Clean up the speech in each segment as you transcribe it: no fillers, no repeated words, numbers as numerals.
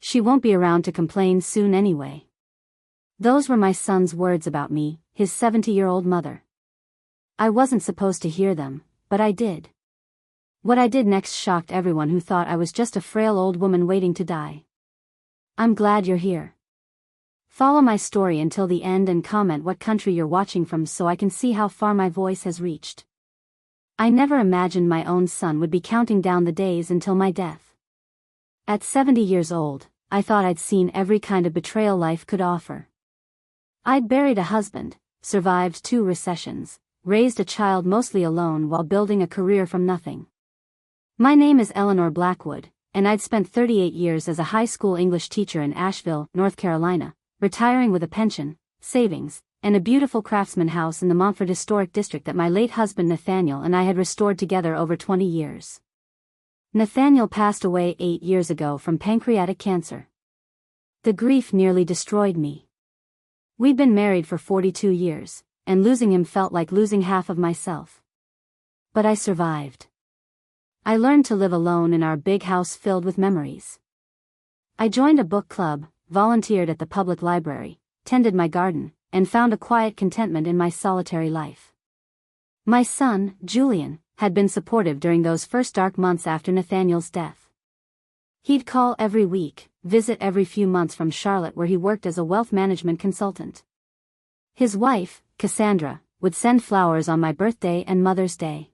she won't be around to complain soon anyway. Those were my son's words about me, his 70-year-old mother. I wasn't supposed to hear them, but I did. What I did next shocked everyone who thought I was just a frail old woman waiting to die. I'm glad you're here. Follow my story until the end and comment what country you're watching from so I can see how far my voice has reached. I never imagined my own son would be counting down the days until my death. At 70 years old, I thought I'd seen every kind of betrayal life could offer. I'd buried a husband, survived 2 recessions, raised a child mostly alone while building a career from nothing. My name is Eleanor Blackwood, and I'd spent 38 years as a high school English teacher in Asheville, North Carolina, retiring with a pension, savings, and a beautiful craftsman house in the Montford Historic District that my late husband Nathaniel and I had restored together over 20 years. Nathaniel passed away 8 years ago from pancreatic cancer. The grief nearly destroyed me. We'd been married for 42 years, and losing him felt like losing half of myself. But I survived. I learned to live alone in our big house filled with memories. I joined a book club, volunteered at the public library, tended my garden, and found a quiet contentment in my solitary life. My son, Julian, had been supportive during those first dark months after Nathaniel's death. He'd call every week, visit every few months from Charlotte where he worked as a wealth management consultant. His wife, Cassandra, would send flowers on my birthday and Mother's Day.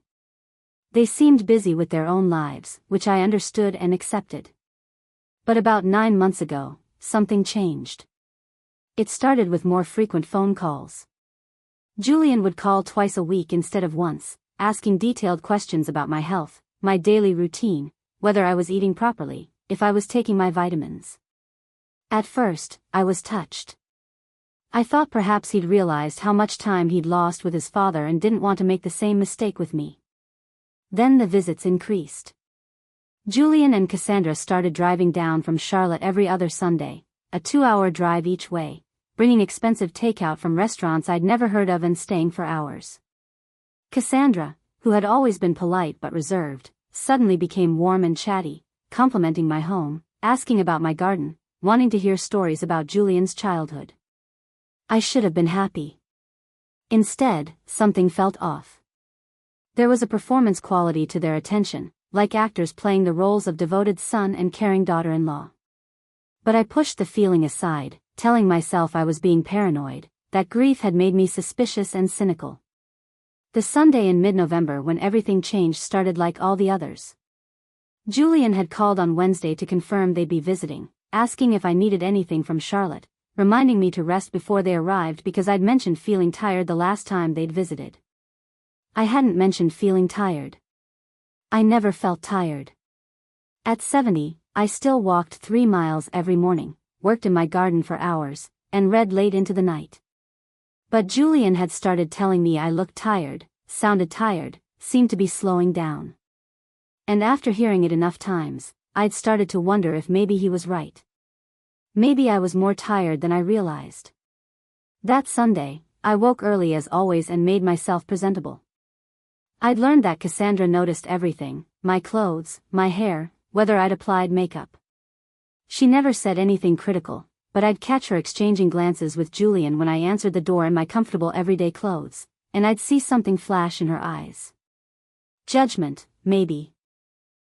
They seemed busy with their own lives, which I understood and accepted. But about 9 months ago, something changed. It started with more frequent phone calls. Julian would call twice a week instead of once, asking detailed questions about my health, my daily routine, whether I was eating properly, if I was taking my vitamins. At first, I was touched. I thought perhaps he'd realized how much time he'd lost with his father and didn't want to make the same mistake with me. Then the visits increased. Julian and Cassandra started driving down from Charlotte every other Sunday, a 2-hour drive each way, bringing expensive takeout from restaurants I'd never heard of and staying for hours. Cassandra, who had always been polite but reserved, suddenly became warm and chatty, complimenting my home, asking about my garden, wanting to hear stories about Julian's childhood. I should have been happy. Instead, something felt off. There was a performance quality to their attention, like actors playing the roles of devoted son and caring daughter-in-law. But I pushed the feeling aside, telling myself I was being paranoid, that grief had made me suspicious and cynical. The Sunday in mid-November when everything changed started like all the others. Julian had called on Wednesday to confirm they'd be visiting, asking if I needed anything from Charlotte, reminding me to rest before they arrived because I'd mentioned feeling tired the last time they'd visited. I hadn't mentioned feeling tired. I never felt tired. At 70, I still walked 3 miles every morning, worked in my garden for hours, and read late into the night. But Julian had started telling me I looked tired, sounded tired, seemed to be slowing down. And after hearing it enough times, I'd started to wonder if maybe he was right. Maybe I was more tired than I realized. That Sunday, I woke early as always and made myself presentable. I'd learned that Cassandra noticed everything, my clothes, my hair, whether I'd applied makeup. She never said anything critical, but I'd catch her exchanging glances with Julian when I answered the door in my comfortable everyday clothes, and I'd see something flash in her eyes. Judgment, maybe.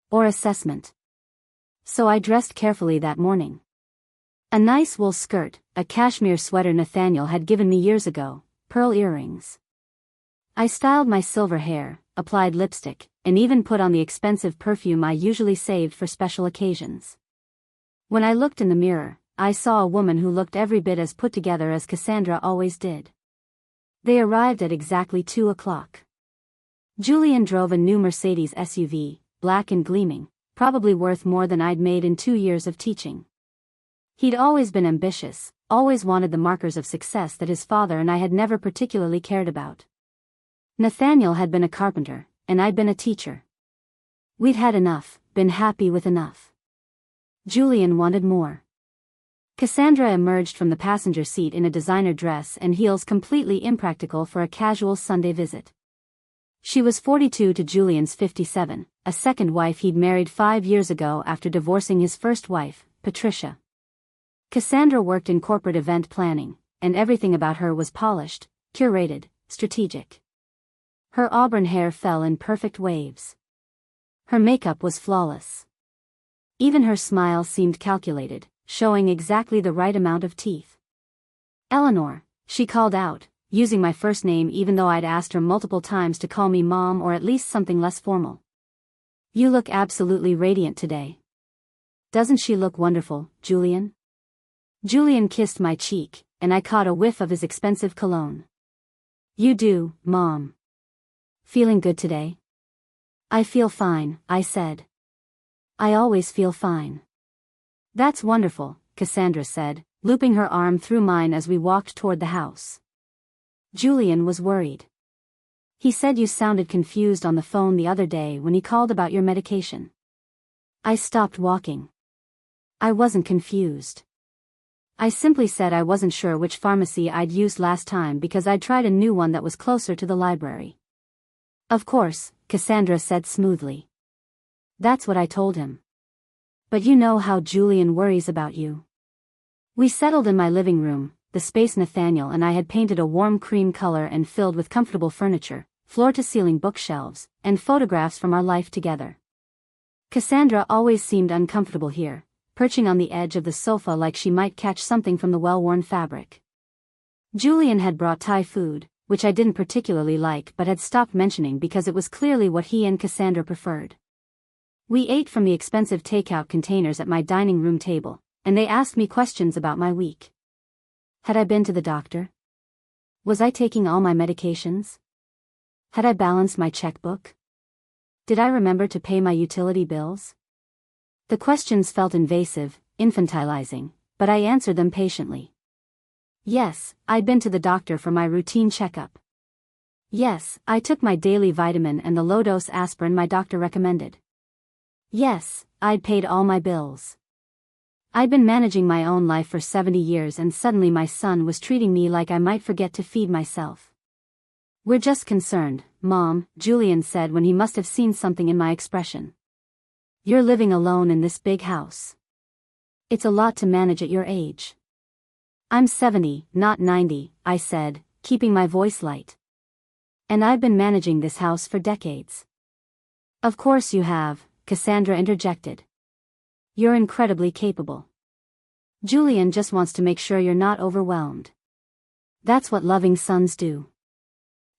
Or assessment. So I dressed carefully that morning. A nice wool skirt, a cashmere sweater Nathaniel had given me years ago, pearl earrings. I styled my silver hair, applied lipstick, and even put on the expensive perfume I usually saved for special occasions. When I looked in the mirror, I saw a woman who looked every bit as put together as Cassandra always did. They arrived at exactly 2 o'clock. Julian drove a new Mercedes SUV, black and gleaming, probably worth more than I'd made in 2 years of teaching. He'd always been ambitious, always wanted the markers of success that his father and I had never particularly cared about. Nathaniel had been a carpenter, and I'd been a teacher. We'd had enough, been happy with enough. Julian wanted more. Cassandra emerged from the passenger seat in a designer dress and heels completely impractical for a casual Sunday visit. She was 42 to Julian's 57, a second wife he'd married 5 years ago after divorcing his first wife, Patricia. Cassandra worked in corporate event planning, and everything about her was polished, curated, strategic. Her auburn hair fell in perfect waves. Her makeup was flawless. Even her smile seemed calculated, showing exactly the right amount of teeth. "Eleanor," she called out, using my first name even though I'd asked her multiple times to call me Mom or at least something less formal. "You look absolutely radiant today." "Doesn't she look wonderful, Julian?" Julian kissed my cheek, and I caught a whiff of his expensive cologne. "You do, Mom." "Feeling good today?" "I feel fine," I said. "I always feel fine." "That's wonderful," Cassandra said, looping her arm through mine as we walked toward the house. Julian was worried. "He said you sounded confused on the phone the other day when he called about your medication." I stopped walking. I wasn't confused. I simply said I wasn't sure which pharmacy I'd used last time because I'd tried a new one that was closer to the library. "Of course," Cassandra said smoothly. "That's what I told him. But you know how Julian worries about you." We settled in my living room, the space Nathaniel and I had painted a warm cream color and filled with comfortable furniture, floor-to-ceiling bookshelves, and photographs from our life together. Cassandra always seemed uncomfortable here, perching on the edge of the sofa like she might catch something from the well-worn fabric. Julian had brought Thai food, which I didn't particularly like but had stopped mentioning because it was clearly what he and Cassandra preferred. We ate from the expensive takeout containers at my dining room table, and they asked me questions about my week. Had I been to the doctor? Was I taking all my medications? Had I balanced my checkbook? Did I remember to pay my utility bills? The questions felt invasive, infantilizing, but I answered them patiently. Yes, I'd been to the doctor for my routine checkup. Yes, I took my daily vitamin and the low-dose aspirin my doctor recommended. Yes, I'd paid all my bills. I'd been managing my own life for 70 years and suddenly my son was treating me like I might forget to feed myself. "We're just concerned, Mom," Julian said when he must have seen something in my expression. "You're living alone in this big house. It's a lot to manage at your age." "I'm 70, not 90, I said, keeping my voice light. "And I've been managing this house for decades." "Of course you have," Cassandra interjected. "You're incredibly capable. Julian just wants to make sure you're not overwhelmed. That's what loving sons do."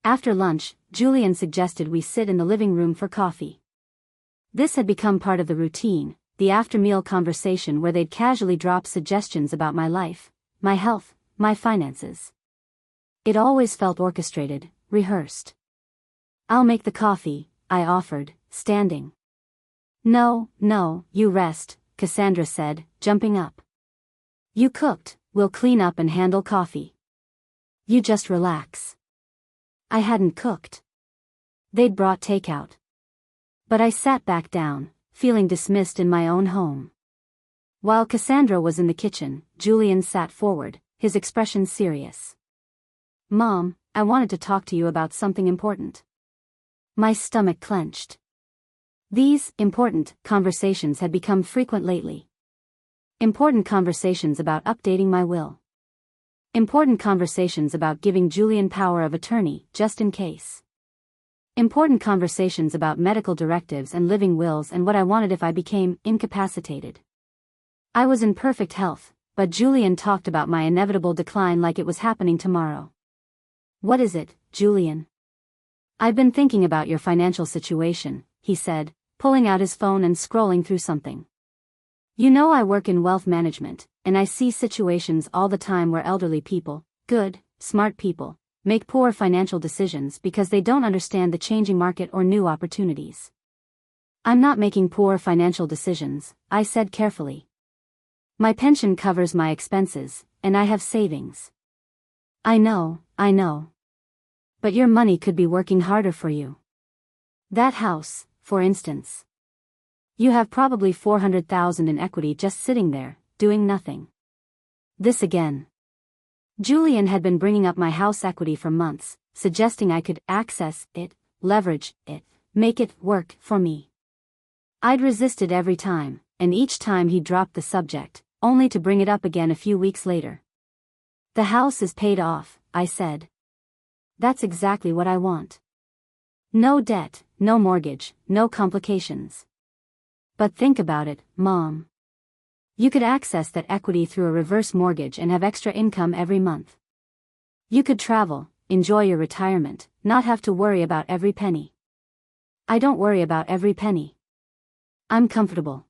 After lunch, Julian suggested we sit in the living room for coffee. This had become part of the routine, the after-meal conversation where they'd casually drop suggestions about my life, my health, my finances. It always felt orchestrated, rehearsed. "I'll make the coffee," I offered, standing. No, you rest," Cassandra said, jumping up. "You cooked, we'll clean up and handle coffee. You just relax." I hadn't cooked. They'd brought takeout. But I sat back down, feeling dismissed in my own home. While Cassandra was in the kitchen, Julian sat forward, his expression serious. "Mom, I wanted to talk to you about something important." My stomach clenched. These important conversations had become frequent lately. Important conversations about updating my will. Important conversations about giving Julian power of attorney, just in case. Important conversations about medical directives and living wills and what I wanted if I became incapacitated. I was in perfect health, but Julian talked about my inevitable decline like it was happening tomorrow. "What is it, Julian?" "I've been thinking about your financial situation," he said, pulling out his phone and scrolling through something. "You know I work in wealth management, and I see situations all the time where elderly people, good, smart people, make poor financial decisions because they don't understand the changing market or new opportunities." "I'm not making poor financial decisions," I said carefully. "My pension covers my expenses, and I have savings." I know. But your money could be working harder for you. That house, for instance. You have probably $400,000 in equity just sitting there, doing nothing." This again. Julian had been bringing up my house equity for months, suggesting I could access it, leverage it, make it work for me. I'd resisted every time, and each time he dropped the subject, only to bring it up again a few weeks later. The house is paid off, I said. That's exactly what I want. No debt, no mortgage, no complications. But think about it, Mom. You could access that equity through a reverse mortgage and have extra income every month. You could travel, enjoy your retirement, not have to worry about every penny. I don't worry about every penny. I'm comfortable.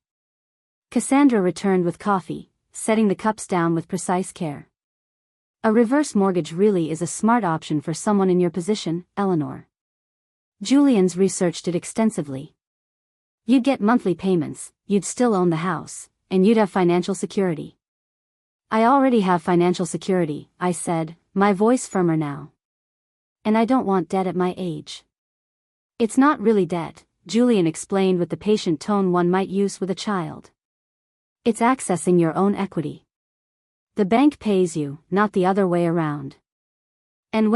Cassandra returned with coffee, setting the cups down with precise care. A reverse mortgage really is a smart option for someone in your position, Eleanor. Julian's researched it extensively. You'd get monthly payments, you'd still own the house, and you'd have financial security. I already have financial security, I said, my voice firmer now. And I don't want debt at my age. It's not really debt, Julian explained with the patient tone one might use with a child. It's accessing your own equity. The bank pays you, not the other way around. And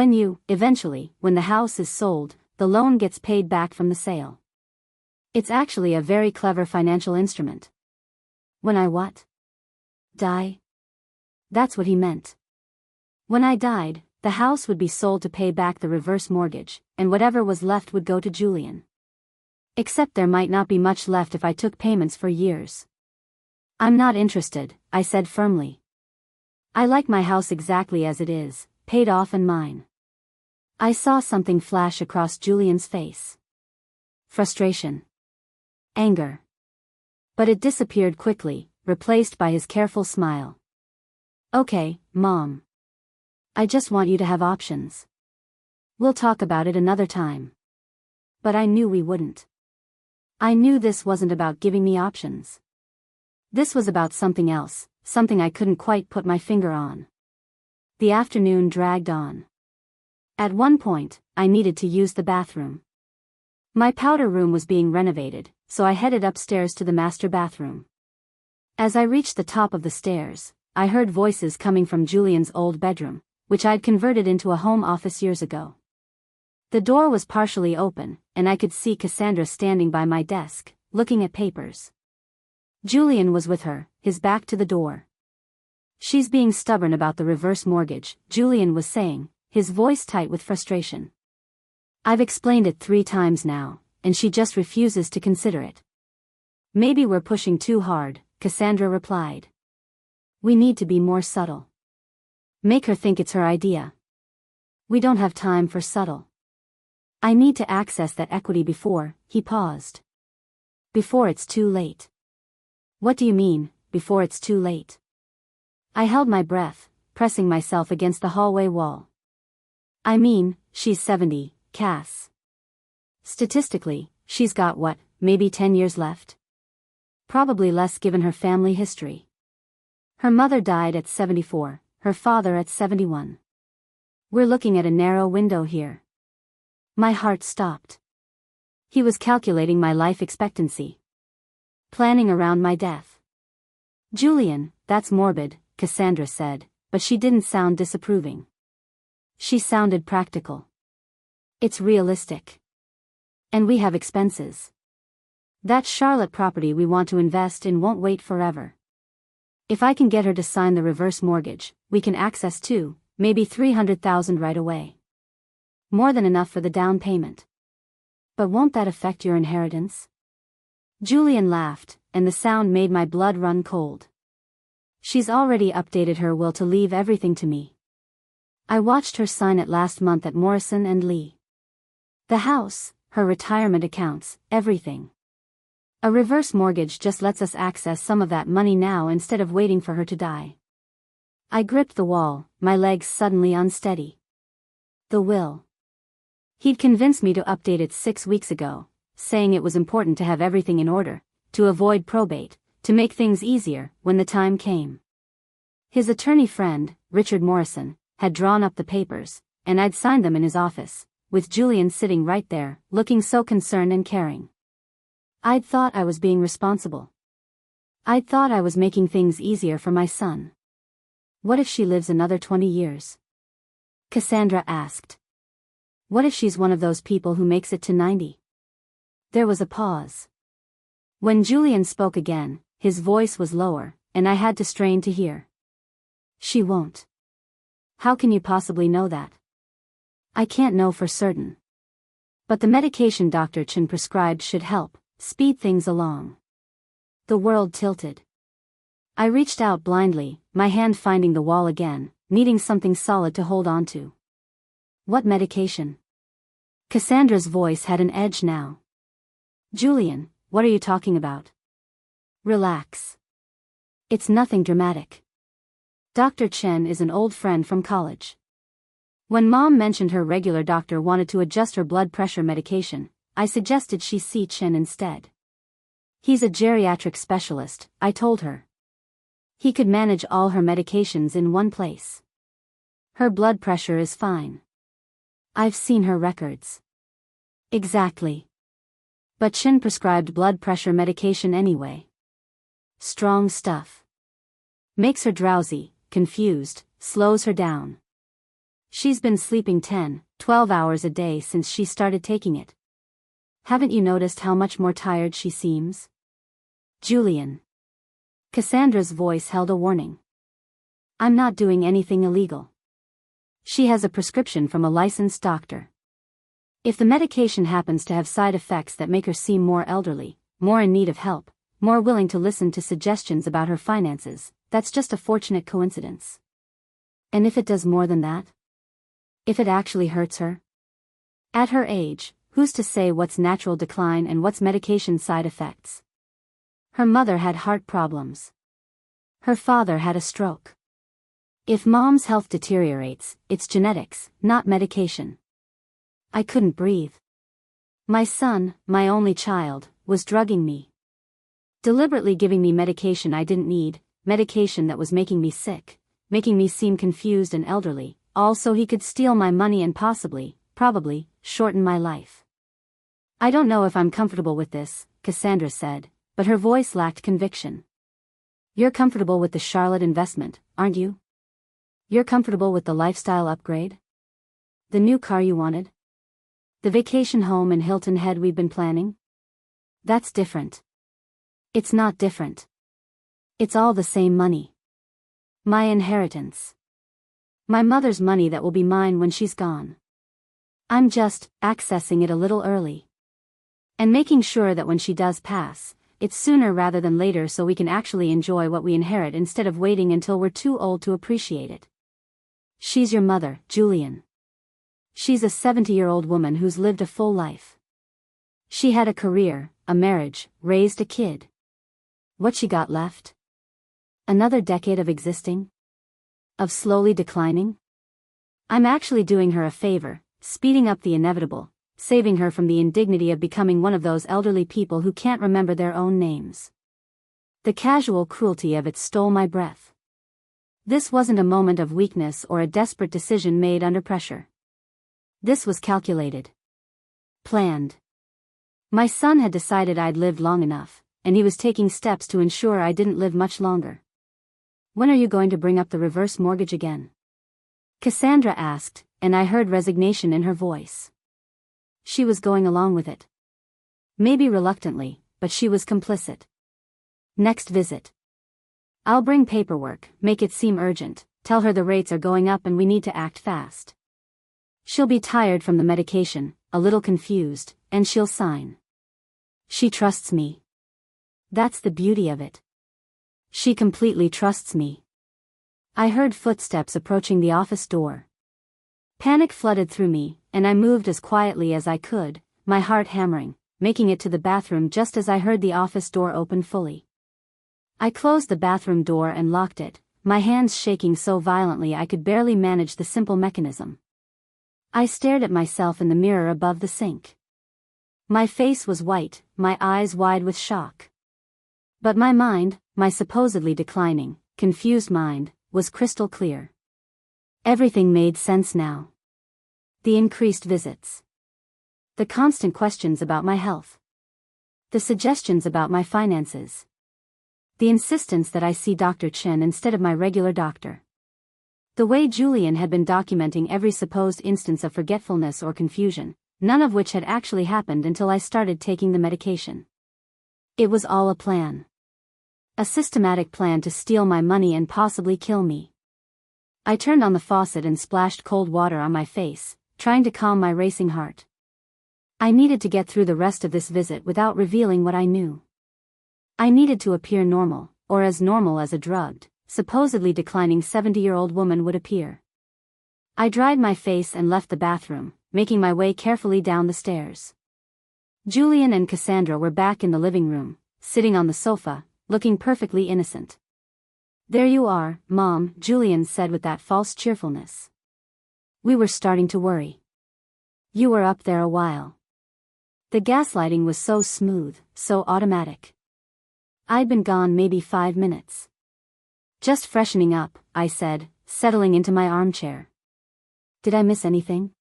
eventually, when the house is sold, the loan gets paid back from the sale. It's actually a very clever financial instrument. When I what? Die? That's what he meant. When I died, the house would be sold to pay back the reverse mortgage, and whatever was left would go to Julian. Except there might not be much left if I took payments for years. I'm not interested, I said firmly. I like my house exactly as it is, paid off and mine. I saw something flash across Julian's face. Frustration. Anger. But it disappeared quickly, replaced by his careful smile. Okay, Mom. I just want you to have options. We'll talk about it another time. But I knew we wouldn't. I knew this wasn't about giving me options. This was about something else, something I couldn't quite put my finger on. The afternoon dragged on. At one point, I needed to use the bathroom. My powder room was being renovated, so I headed upstairs to the master bathroom. As I reached the top of the stairs, I heard voices coming from Julian's old bedroom, which I'd converted into a home office years ago. The door was partially open, and I could see Cassandra standing by my desk, looking at papers. Julian was with her, his back to the door. She's being stubborn about the reverse mortgage, Julian was saying, his voice tight with frustration. I've explained it 3 times now, and she just refuses to consider it. Maybe we're pushing too hard, Cassandra replied. We need to be more subtle. Make her think it's her idea. We don't have time for subtle. I need to access that equity before, he paused. Before it's too late. What do you mean, before it's too late? I held my breath, pressing myself against the hallway wall. I mean, she's 70, Cass. Statistically, she's got what, maybe 10 years left? Probably less given her family history. Her mother died at 74, her father at 71. We're looking at a narrow window here. My heart stopped. He was calculating my life expectancy. Planning around my death. Julian, that's morbid, Cassandra said, but she didn't sound disapproving. She sounded practical. It's realistic. And we have expenses. That Charlotte property we want to invest in won't wait forever. If I can get her to sign the reverse mortgage, we can access maybe $300,000 right away. More than enough for the down payment. But won't that affect your inheritance? Julian laughed, and the sound made my blood run cold. She's already updated her will to leave everything to me. I watched her sign it last month at Morrison & Lee. The house, her retirement accounts, everything. A reverse mortgage just lets us access some of that money now instead of waiting for her to die. I gripped the wall, my legs suddenly unsteady. The will. He'd convinced me to update it 6 weeks ago, saying it was important to have everything in order, to avoid probate, to make things easier when the time came. His attorney friend, Richard Morrison, had drawn up the papers, and I'd signed them in his office, with Julian sitting right there, looking so concerned and caring. I'd thought I was being responsible. I'd thought I was making things easier for my son. What if she lives another 20 years? Cassandra asked. What if she's one of those people who makes it to 90? There was a pause. When Julian spoke again, his voice was lower, and I had to strain to hear. She won't. How can you possibly know that? I can't know for certain. But the medication Dr. Chen prescribed should help, speed things along. The world tilted. I reached out blindly, my hand finding the wall again, needing something solid to hold on to. What medication? Cassandra's voice had an edge now. Julian, what are you talking about? Relax. It's nothing dramatic. Dr. Chen is an old friend from college. When Mom mentioned her regular doctor wanted to adjust her blood pressure medication, I suggested she see Chen instead. He's a geriatric specialist, I told her. He could manage all her medications in one place. Her blood pressure is fine. I've seen her records. Exactly. But Chen prescribed blood pressure medication anyway. Strong stuff. Makes her drowsy, confused, slows her down. She's been sleeping 10, 12 hours a day since she started taking it. Haven't you noticed how much more tired she seems? Julian. Cassandra's voice held a warning. I'm not doing anything illegal. She has a prescription from a licensed doctor. If the medication happens to have side effects that make her seem more elderly, more in need of help, more willing to listen to suggestions about her finances, that's just a fortunate coincidence. And if it does more than that? If it actually hurts her? At her age, who's to say what's natural decline and what's medication side effects? Her mother had heart problems. Her father had a stroke. If Mom's health deteriorates, it's genetics, not medication. I couldn't breathe. My son, my only child, was drugging me. Deliberately giving me medication I didn't need, medication that was making me sick, making me seem confused and elderly, all so he could steal my money and probably, shorten my life. I don't know if I'm comfortable with this, Cassandra said, but her voice lacked conviction. You're comfortable with the Charlotte investment, aren't you? You're comfortable with the lifestyle upgrade? The new car you wanted? The vacation home in Hilton Head we've been planning? That's different. It's not different. It's all the same money. My inheritance. My mother's money that will be mine when she's gone. I'm just accessing it a little early. And making sure that when she does pass, it's sooner rather than later so we can actually enjoy what we inherit instead of waiting until we're too old to appreciate it. She's your mother, Julian. She's a 70-year-old woman who's lived a full life. She had a career, a marriage, raised a kid. What she got left? Another decade of existing? Of slowly declining? I'm actually doing her a favor, speeding up the inevitable, saving her from the indignity of becoming one of those elderly people who can't remember their own names. The casual cruelty of it stole my breath. This wasn't a moment of weakness or a desperate decision made under pressure. This was calculated. Planned. My son had decided I'd lived long enough, and he was taking steps to ensure I didn't live much longer. When are you going to bring up the reverse mortgage again? Cassandra asked, and I heard resignation in her voice. She was going along with it. Maybe reluctantly, but she was complicit. Next visit. I'll bring paperwork, make it seem urgent, tell her the rates are going up and we need to act fast. She'll be tired from the medication, a little confused, and she'll sign. She trusts me. That's the beauty of it. She completely trusts me. I heard footsteps approaching the office door. Panic flooded through me, and I moved as quietly as I could, my heart hammering, making it to the bathroom just as I heard the office door open fully. I closed the bathroom door and locked it, my hands shaking so violently I could barely manage the simple mechanism. I stared at myself in the mirror above the sink. My face was white, my eyes wide with shock. But my mind, my supposedly declining, confused mind, was crystal clear. Everything made sense now. The increased visits. The constant questions about my health. The suggestions about my finances. The insistence that I see Dr. Chen instead of my regular doctor. The way Julian had been documenting every supposed instance of forgetfulness or confusion, none of which had actually happened until I started taking the medication. It was all a plan. A systematic plan to steal my money and possibly kill me. I turned on the faucet and splashed cold water on my face, trying to calm my racing heart. I needed to get through the rest of this visit without revealing what I knew. I needed to appear normal, or as normal as a drugged, supposedly declining 70-year-old woman would appear. I dried my face and left the bathroom, making my way carefully down the stairs. Julian and Cassandra were back in the living room, sitting on the sofa, looking perfectly innocent. "There you are, Mom," Julian said with that false cheerfulness. "We were starting to worry. You were up there a while." The gaslighting was so smooth, so automatic. I'd been gone maybe 5 minutes. "Just freshening up," I said, settling into my armchair. "Did I miss anything?"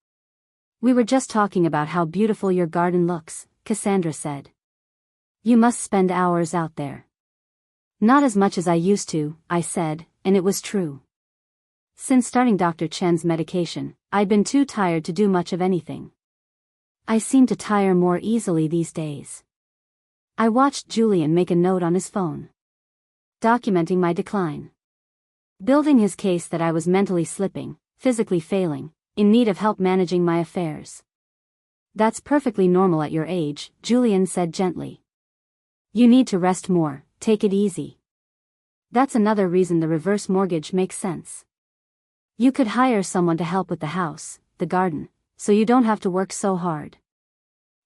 "We were just talking about how beautiful your garden looks," Cassandra said. "You must spend hours out there." "Not as much as I used to," I said, and it was true. Since starting Dr. Chen's medication, I'd been too tired to do much of anything. I seem to tire more easily these days. I watched Julian make a note on his phone, documenting my decline, building his case that I was mentally slipping, physically failing, in need of help managing my affairs. "That's perfectly normal at your age," Julian said gently. "You need to rest more, take it easy. That's another reason the reverse mortgage makes sense. You could hire someone to help with the house, the garden, so you don't have to work so hard.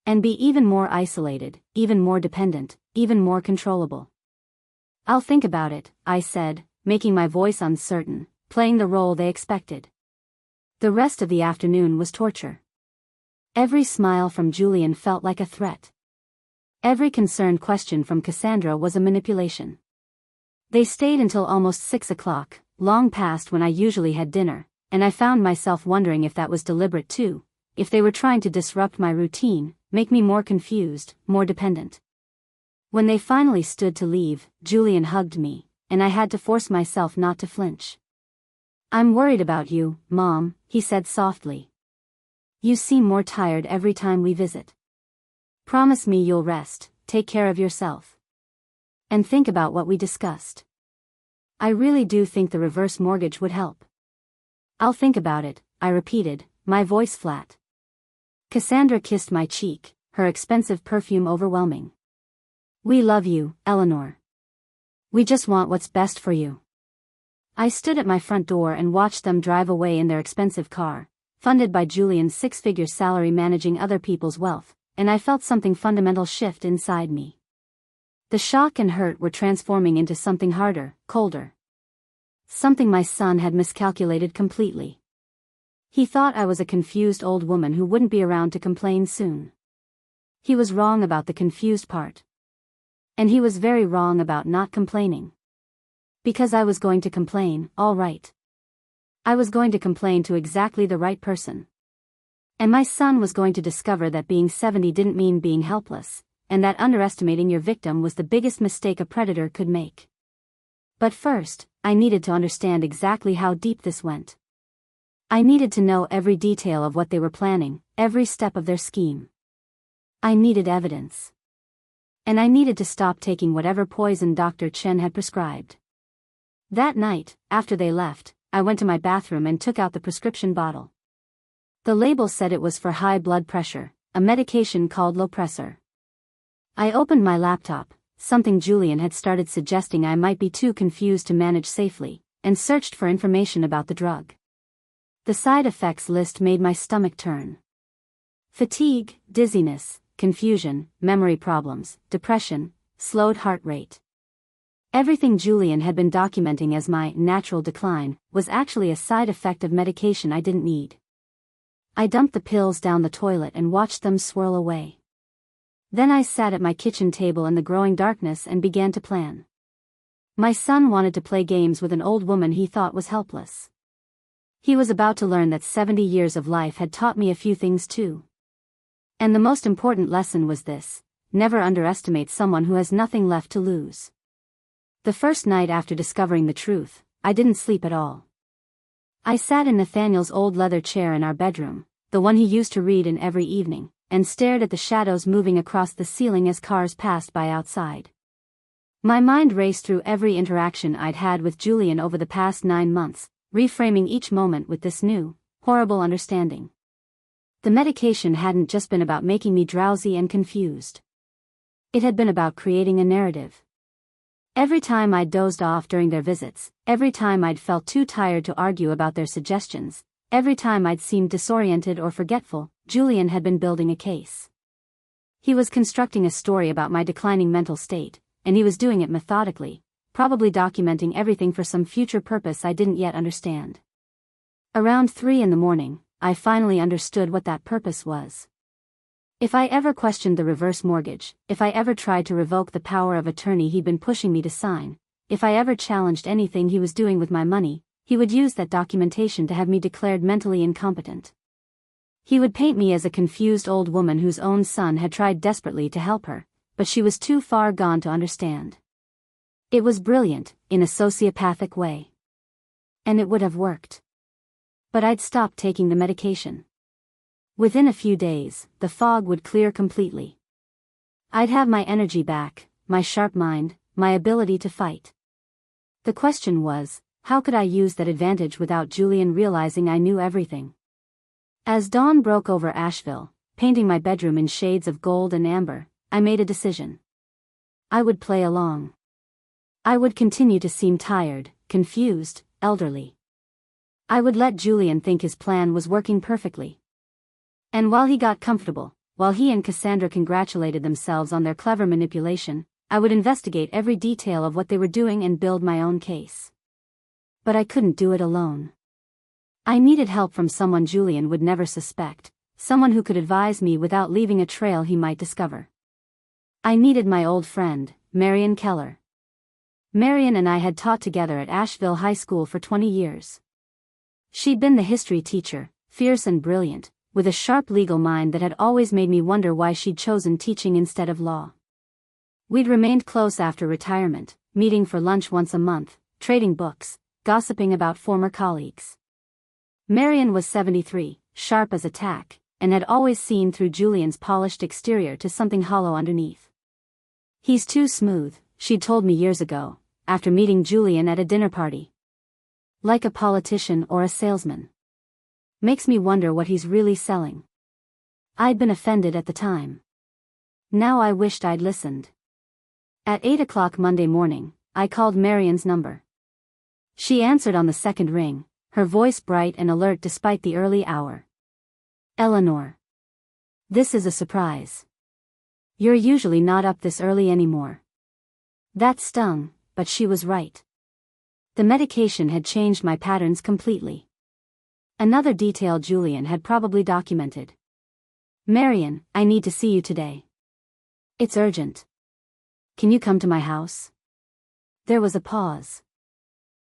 And be even more isolated, even more dependent, even more controllable." "I'll think about it," I said, making my voice uncertain, playing the role they expected. The rest of the afternoon was torture. Every smile from Julian felt like a threat. Every concerned question from Cassandra was a manipulation. They stayed until almost 6 o'clock, long past when I usually had dinner, and I found myself wondering if that was deliberate too, if they were trying to disrupt my routine, make me more confused, more dependent. When they finally stood to leave, Julian hugged me, and I had to force myself not to flinch. "I'm worried about you, Mom," he said softly. "You seem more tired every time we visit. Promise me you'll rest, take care of yourself. And think about what we discussed. I really do think the reverse mortgage would help." "I'll think about it," I repeated, my voice flat. Cassandra kissed my cheek, her expensive perfume overwhelming. "We love you, Eleanor. We just want what's best for you." I stood at my front door and watched them drive away in their expensive car, funded by Julian's 6-figure salary managing other people's wealth, and I felt something fundamental shift inside me. The shock and hurt were transforming into something harder, colder. Something my son had miscalculated completely. He thought I was a confused old woman who wouldn't be around to complain soon. He was wrong about the confused part. And he was very wrong about not complaining. Because I was going to complain, all right. I was going to complain to exactly the right person. And my son was going to discover that being 70 didn't mean being helpless, and that underestimating your victim was the biggest mistake a predator could make. But first, I needed to understand exactly how deep this went. I needed to know every detail of what they were planning, every step of their scheme. I needed evidence. And I needed to stop taking whatever poison Dr. Chen had prescribed. That night, after they left, I went to my bathroom and took out the prescription bottle. The label said it was for high blood pressure, a medication called Lopressor. I opened my laptop, something Julian had started suggesting I might be too confused to manage safely, and searched for information about the drug. The side effects list made my stomach turn. Fatigue, dizziness, confusion, memory problems, depression, slowed heart rate. Everything Julian had been documenting as my natural decline was actually a side effect of medication I didn't need. I dumped the pills down the toilet and watched them swirl away. Then I sat at my kitchen table in the growing darkness and began to plan. My son wanted to play games with an old woman he thought was helpless. He was about to learn that 70 years of life had taught me a few things too. And the most important lesson was this: never underestimate someone who has nothing left to lose. The first night after discovering the truth, I didn't sleep at all. I sat in Nathaniel's old leather chair in our bedroom, the one he used to read in every evening, and stared at the shadows moving across the ceiling as cars passed by outside. My mind raced through every interaction I'd had with Julian over the past 9 months, reframing each moment with this new, horrible understanding. The medication hadn't just been about making me drowsy and confused. It had been about creating a narrative. Every time I'd dozed off during their visits, every time I'd felt too tired to argue about their suggestions, every time I'd seemed disoriented or forgetful, Julian had been building a case. He was constructing a story about my declining mental state, and he was doing it methodically, probably documenting everything for some future purpose I didn't yet understand. Around 3 in the morning, I finally understood what that purpose was. If I ever questioned the reverse mortgage, if I ever tried to revoke the power of attorney he'd been pushing me to sign, if I ever challenged anything he was doing with my money, he would use that documentation to have me declared mentally incompetent. He would paint me as a confused old woman whose own son had tried desperately to help her, but she was too far gone to understand. It was brilliant, in a sociopathic way. And it would have worked. But I'd stopped taking the medication. Within a few days, the fog would clear completely. I'd have my energy back, my sharp mind, my ability to fight. The question was, how could I use that advantage without Julian realizing I knew everything? As dawn broke over Asheville, painting my bedroom in shades of gold and amber, I made a decision. I would play along. I would continue to seem tired, confused, elderly. I would let Julian think his plan was working perfectly. And while he got comfortable, while he and Cassandra congratulated themselves on their clever manipulation, I would investigate every detail of what they were doing and build my own case. But I couldn't do it alone. I needed help from someone Julian would never suspect, someone who could advise me without leaving a trail he might discover. I needed my old friend, Marian Keller. Marian and I had taught together at Asheville High School for 20 years. She'd been the history teacher, fierce and brilliant, with a sharp legal mind that had always made me wonder why she'd chosen teaching instead of law. We'd remained close after retirement, meeting for lunch once a month, trading books, gossiping about former colleagues. Marian was 73, sharp as a tack, and had always seen through Julian's polished exterior to something hollow underneath. "He's too smooth," she'd told me years ago, after meeting Julian at a dinner party. "Like a politician or a salesman. Makes me wonder what he's really selling." I'd been offended at the time. Now I wished I'd listened. At 8 o'clock Monday morning, I called Marian's number. She answered on the second ring, her voice bright and alert despite the early hour. "Eleanor. This is a surprise. You're usually not up this early anymore." That stung, but she was right. The medication had changed my patterns completely. Another detail Julian had probably documented. "Marian, I need to see you today. It's urgent. Can you come to my house?" There was a pause.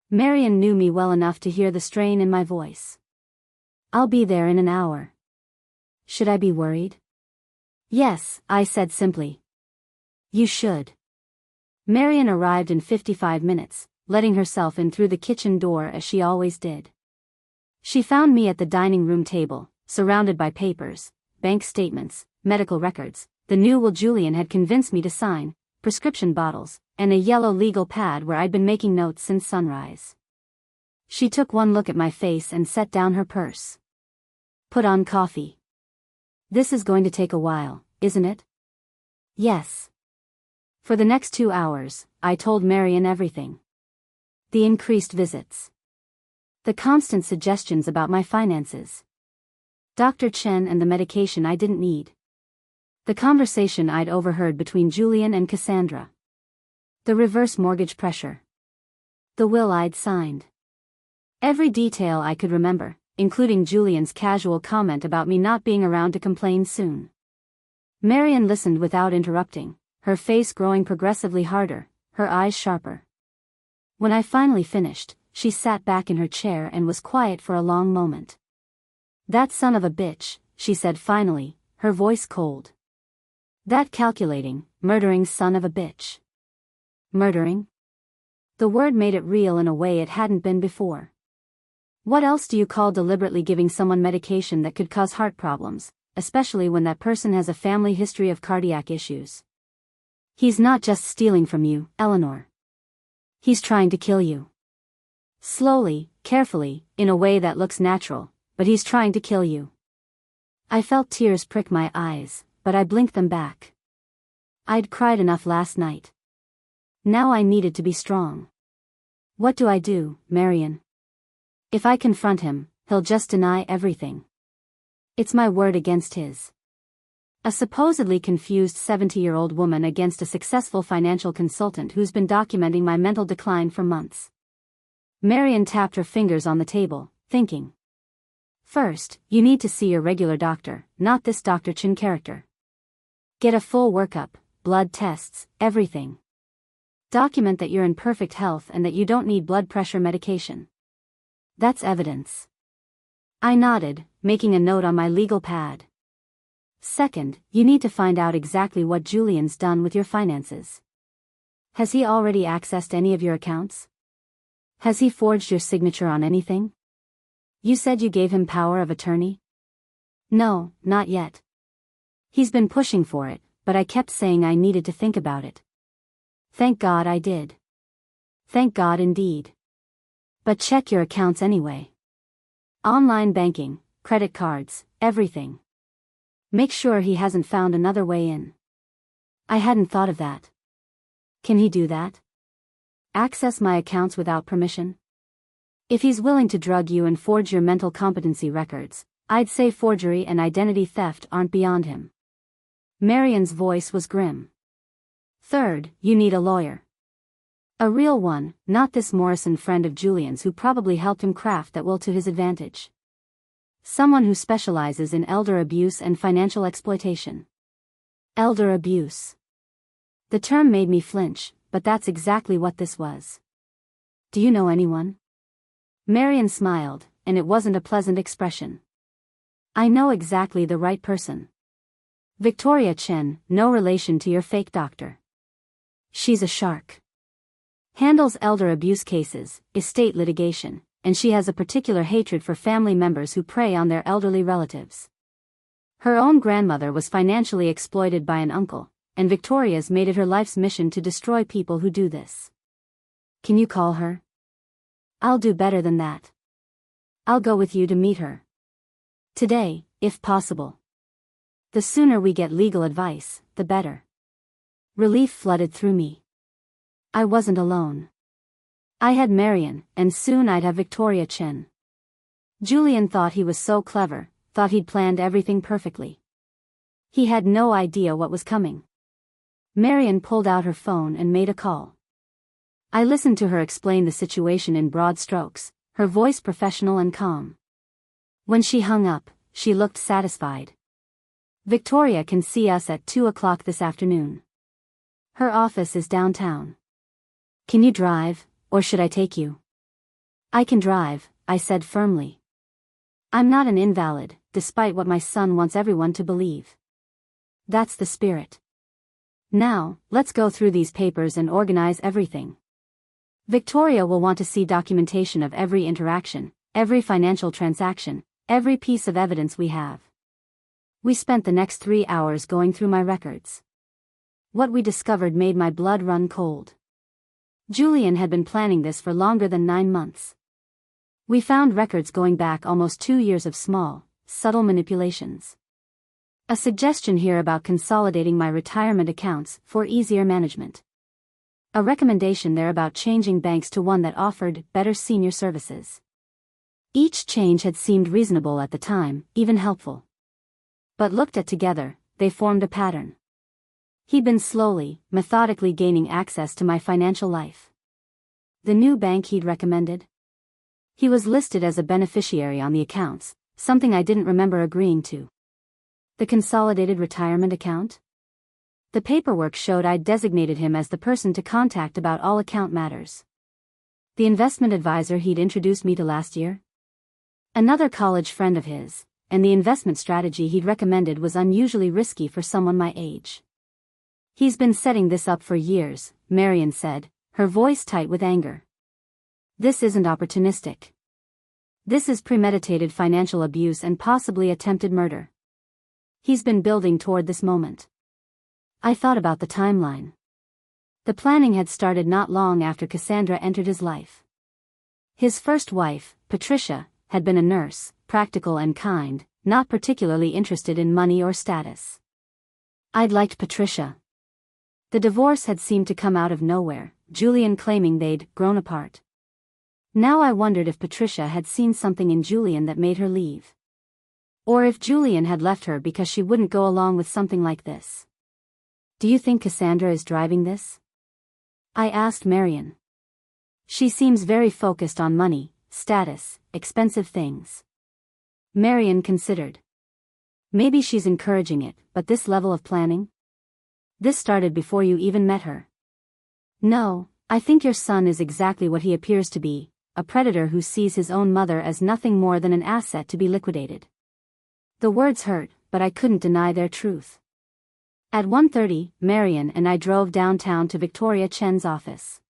Marian knew me well enough to hear the strain in my voice. "I'll be there in an hour." Should I be worried? "Yes," I said simply. "You should." Marian arrived in 55 minutes, letting herself in through the kitchen door as she always did. She found me at the dining room table, surrounded by papers, bank statements, medical records, the new will Julian had convinced me to sign, prescription bottles, and a yellow legal pad where I'd been making notes since sunrise. She took one look at my face and set down her purse. "Put on coffee. This is going to take a while, isn't it?" "Yes." For the next 2 hours, I told Marian everything. The increased visits. The constant suggestions about my finances. Dr. Chen and the medication I didn't need. The conversation I'd overheard between Julian and Cassandra. The reverse mortgage pressure. The will I'd signed. Every detail I could remember, including Julian's casual comment about me not being around to complain soon. Marian listened without interrupting, her face growing progressively harder, her eyes sharper. When I finally finished, she sat back in her chair and was quiet for a long moment. "That son of a bitch," she said finally, her voice cold. "That calculating, murdering son of a bitch." Murdering? The word made it real in a way it hadn't been before. What else do you call deliberately giving someone medication that could cause heart problems, especially when that person has a family history of cardiac issues? He's not just stealing from you, Eleanor. He's trying to kill you. Slowly, carefully, in a way that looks natural, but he's trying to kill you. I felt tears prick my eyes, but I blinked them back. I'd cried enough last night. Now I needed to be strong. What do I do, Marion? If I confront him, he'll just deny everything. It's my word against his. A supposedly confused 70-year-old woman against a successful financial consultant who's been documenting my mental decline for months. Marion tapped her fingers on the table, thinking. First, you need to see your regular doctor, not this Dr. Chin character. Get a full workup, blood tests, everything. Document that you're in perfect health and that you don't need blood pressure medication. That's evidence. I nodded, making a note on my legal pad. Second, you need to find out exactly what Julian's done with your finances. Has he already accessed any of your accounts? Has he forged your signature on anything? You said you gave him power of attorney? No, not yet. He's been pushing for it, but I kept saying I needed to think about it. Thank God I did. Thank God indeed. But check your accounts anyway. Online banking, credit cards, everything. Make sure he hasn't found another way in. I hadn't thought of that. Can he do that? Access my accounts without permission? If he's willing to drug you and forge your mental competency records, I'd say forgery and identity theft aren't beyond him. Marion's voice was grim. Third, you need a lawyer. A real one, not this Morrison friend of Julian's who probably helped him craft that will to his advantage. Someone who specializes in elder abuse and financial exploitation. Elder abuse. The term made me flinch, but that's exactly what this was. Do you know anyone? Marion smiled, and it wasn't a pleasant expression. I know exactly the right person. Victoria Chen, no relation to your fake doctor. She's a shark. Handles elder abuse cases, estate litigation, and she has a particular hatred for family members who prey on their elderly relatives. Her own grandmother was financially exploited by an uncle, and Victoria's made it her life's mission to destroy people who do this. Can you call her? I'll do better than that. I'll go with you to meet her. Today, if possible. The sooner we get legal advice, the better. Relief flooded through me. I wasn't alone. I had Marion, and soon I'd have Victoria Chen. Julian thought he was so clever, thought he'd planned everything perfectly. He had no idea what was coming. Marion pulled out her phone and made a call. I listened to her explain the situation in broad strokes, her voice professional and calm. When she hung up, she looked satisfied. Victoria can see us at 2 o'clock this afternoon. Her office is downtown. Can you drive, or should I take you? I can drive, I said firmly. I'm not an invalid, despite what my son wants everyone to believe. That's the spirit. Now, let's go through these papers and organize everything. Victoria will want to see documentation of every interaction, every financial transaction, every piece of evidence we have. We spent the next 3 hours going through my records. What we discovered made my blood run cold. Julian had been planning this for longer than 9 months. We found records going back almost 2 years of small, subtle manipulations. A suggestion here about consolidating my retirement accounts for easier management. A recommendation there about changing banks to one that offered better senior services. Each change had seemed reasonable at the time, even helpful. But looked at together, they formed a pattern. He'd been slowly, methodically gaining access to my financial life. The new bank he'd recommended? He was listed as a beneficiary on the accounts, something I didn't remember agreeing to. The consolidated retirement account? The paperwork showed I'd designated him as the person to contact about all account matters. The investment advisor he'd introduced me to last year? Another college friend of his, and the investment strategy he'd recommended was unusually risky for someone my age. He's been setting this up for years, Marion said, her voice tight with anger. This isn't opportunistic. This is premeditated financial abuse and possibly attempted murder. He's been building toward this moment. I thought about the timeline. The planning had started not long after Cassandra entered his life. His first wife, Patricia, had been a nurse, practical and kind, not particularly interested in money or status. I'd liked Patricia. The divorce had seemed to come out of nowhere, Julian claiming they'd grown apart. Now I wondered if Patricia had seen something in Julian that made her leave. Or if Julian had left her because she wouldn't go along with something like this. Do you think Cassandra is driving this? I asked Marion. She seems very focused on money, status, expensive things. Marion considered. Maybe she's encouraging it, but this level of planning? This started before you even met her. No, I think your son is exactly what he appears to be, a predator who sees his own mother as nothing more than an asset to be liquidated. The words hurt, but I couldn't deny their truth. At 1:30, Marion and I drove downtown to Victoria Chen's office.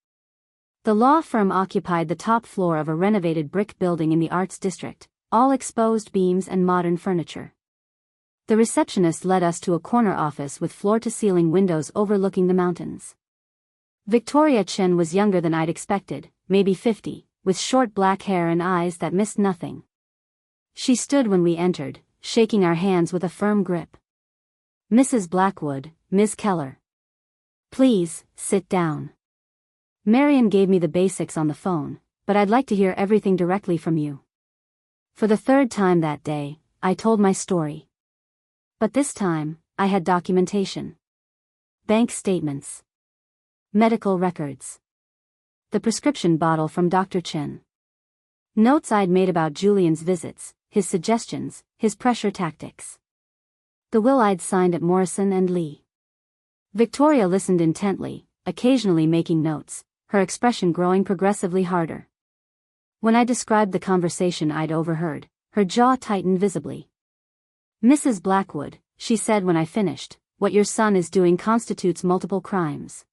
The law firm occupied the top floor of a renovated brick building in the Arts District, all exposed beams and modern furniture. The receptionist led us to a corner office with floor-to-ceiling windows overlooking the mountains. Victoria Chen was younger than I'd expected, maybe 50, with short black hair and eyes that missed nothing. She stood when we entered, shaking our hands with a firm grip. Mrs. Blackwood, Ms. Keller. Please, sit down. Marion gave me the basics on the phone, but I'd like to hear everything directly from you. For the third time that day, I told my story. But this time, I had documentation. Bank statements. Medical records. The prescription bottle from Dr. Chen. Notes I'd made about Julian's visits, his suggestions, his pressure tactics. The will I'd signed at Morrison and Lee. Victoria listened intently, occasionally making notes, her expression growing progressively harder. When I described the conversation I'd overheard, her jaw tightened visibly. Mrs. Blackwood, she said when I finished, what your son is doing constitutes multiple crimes.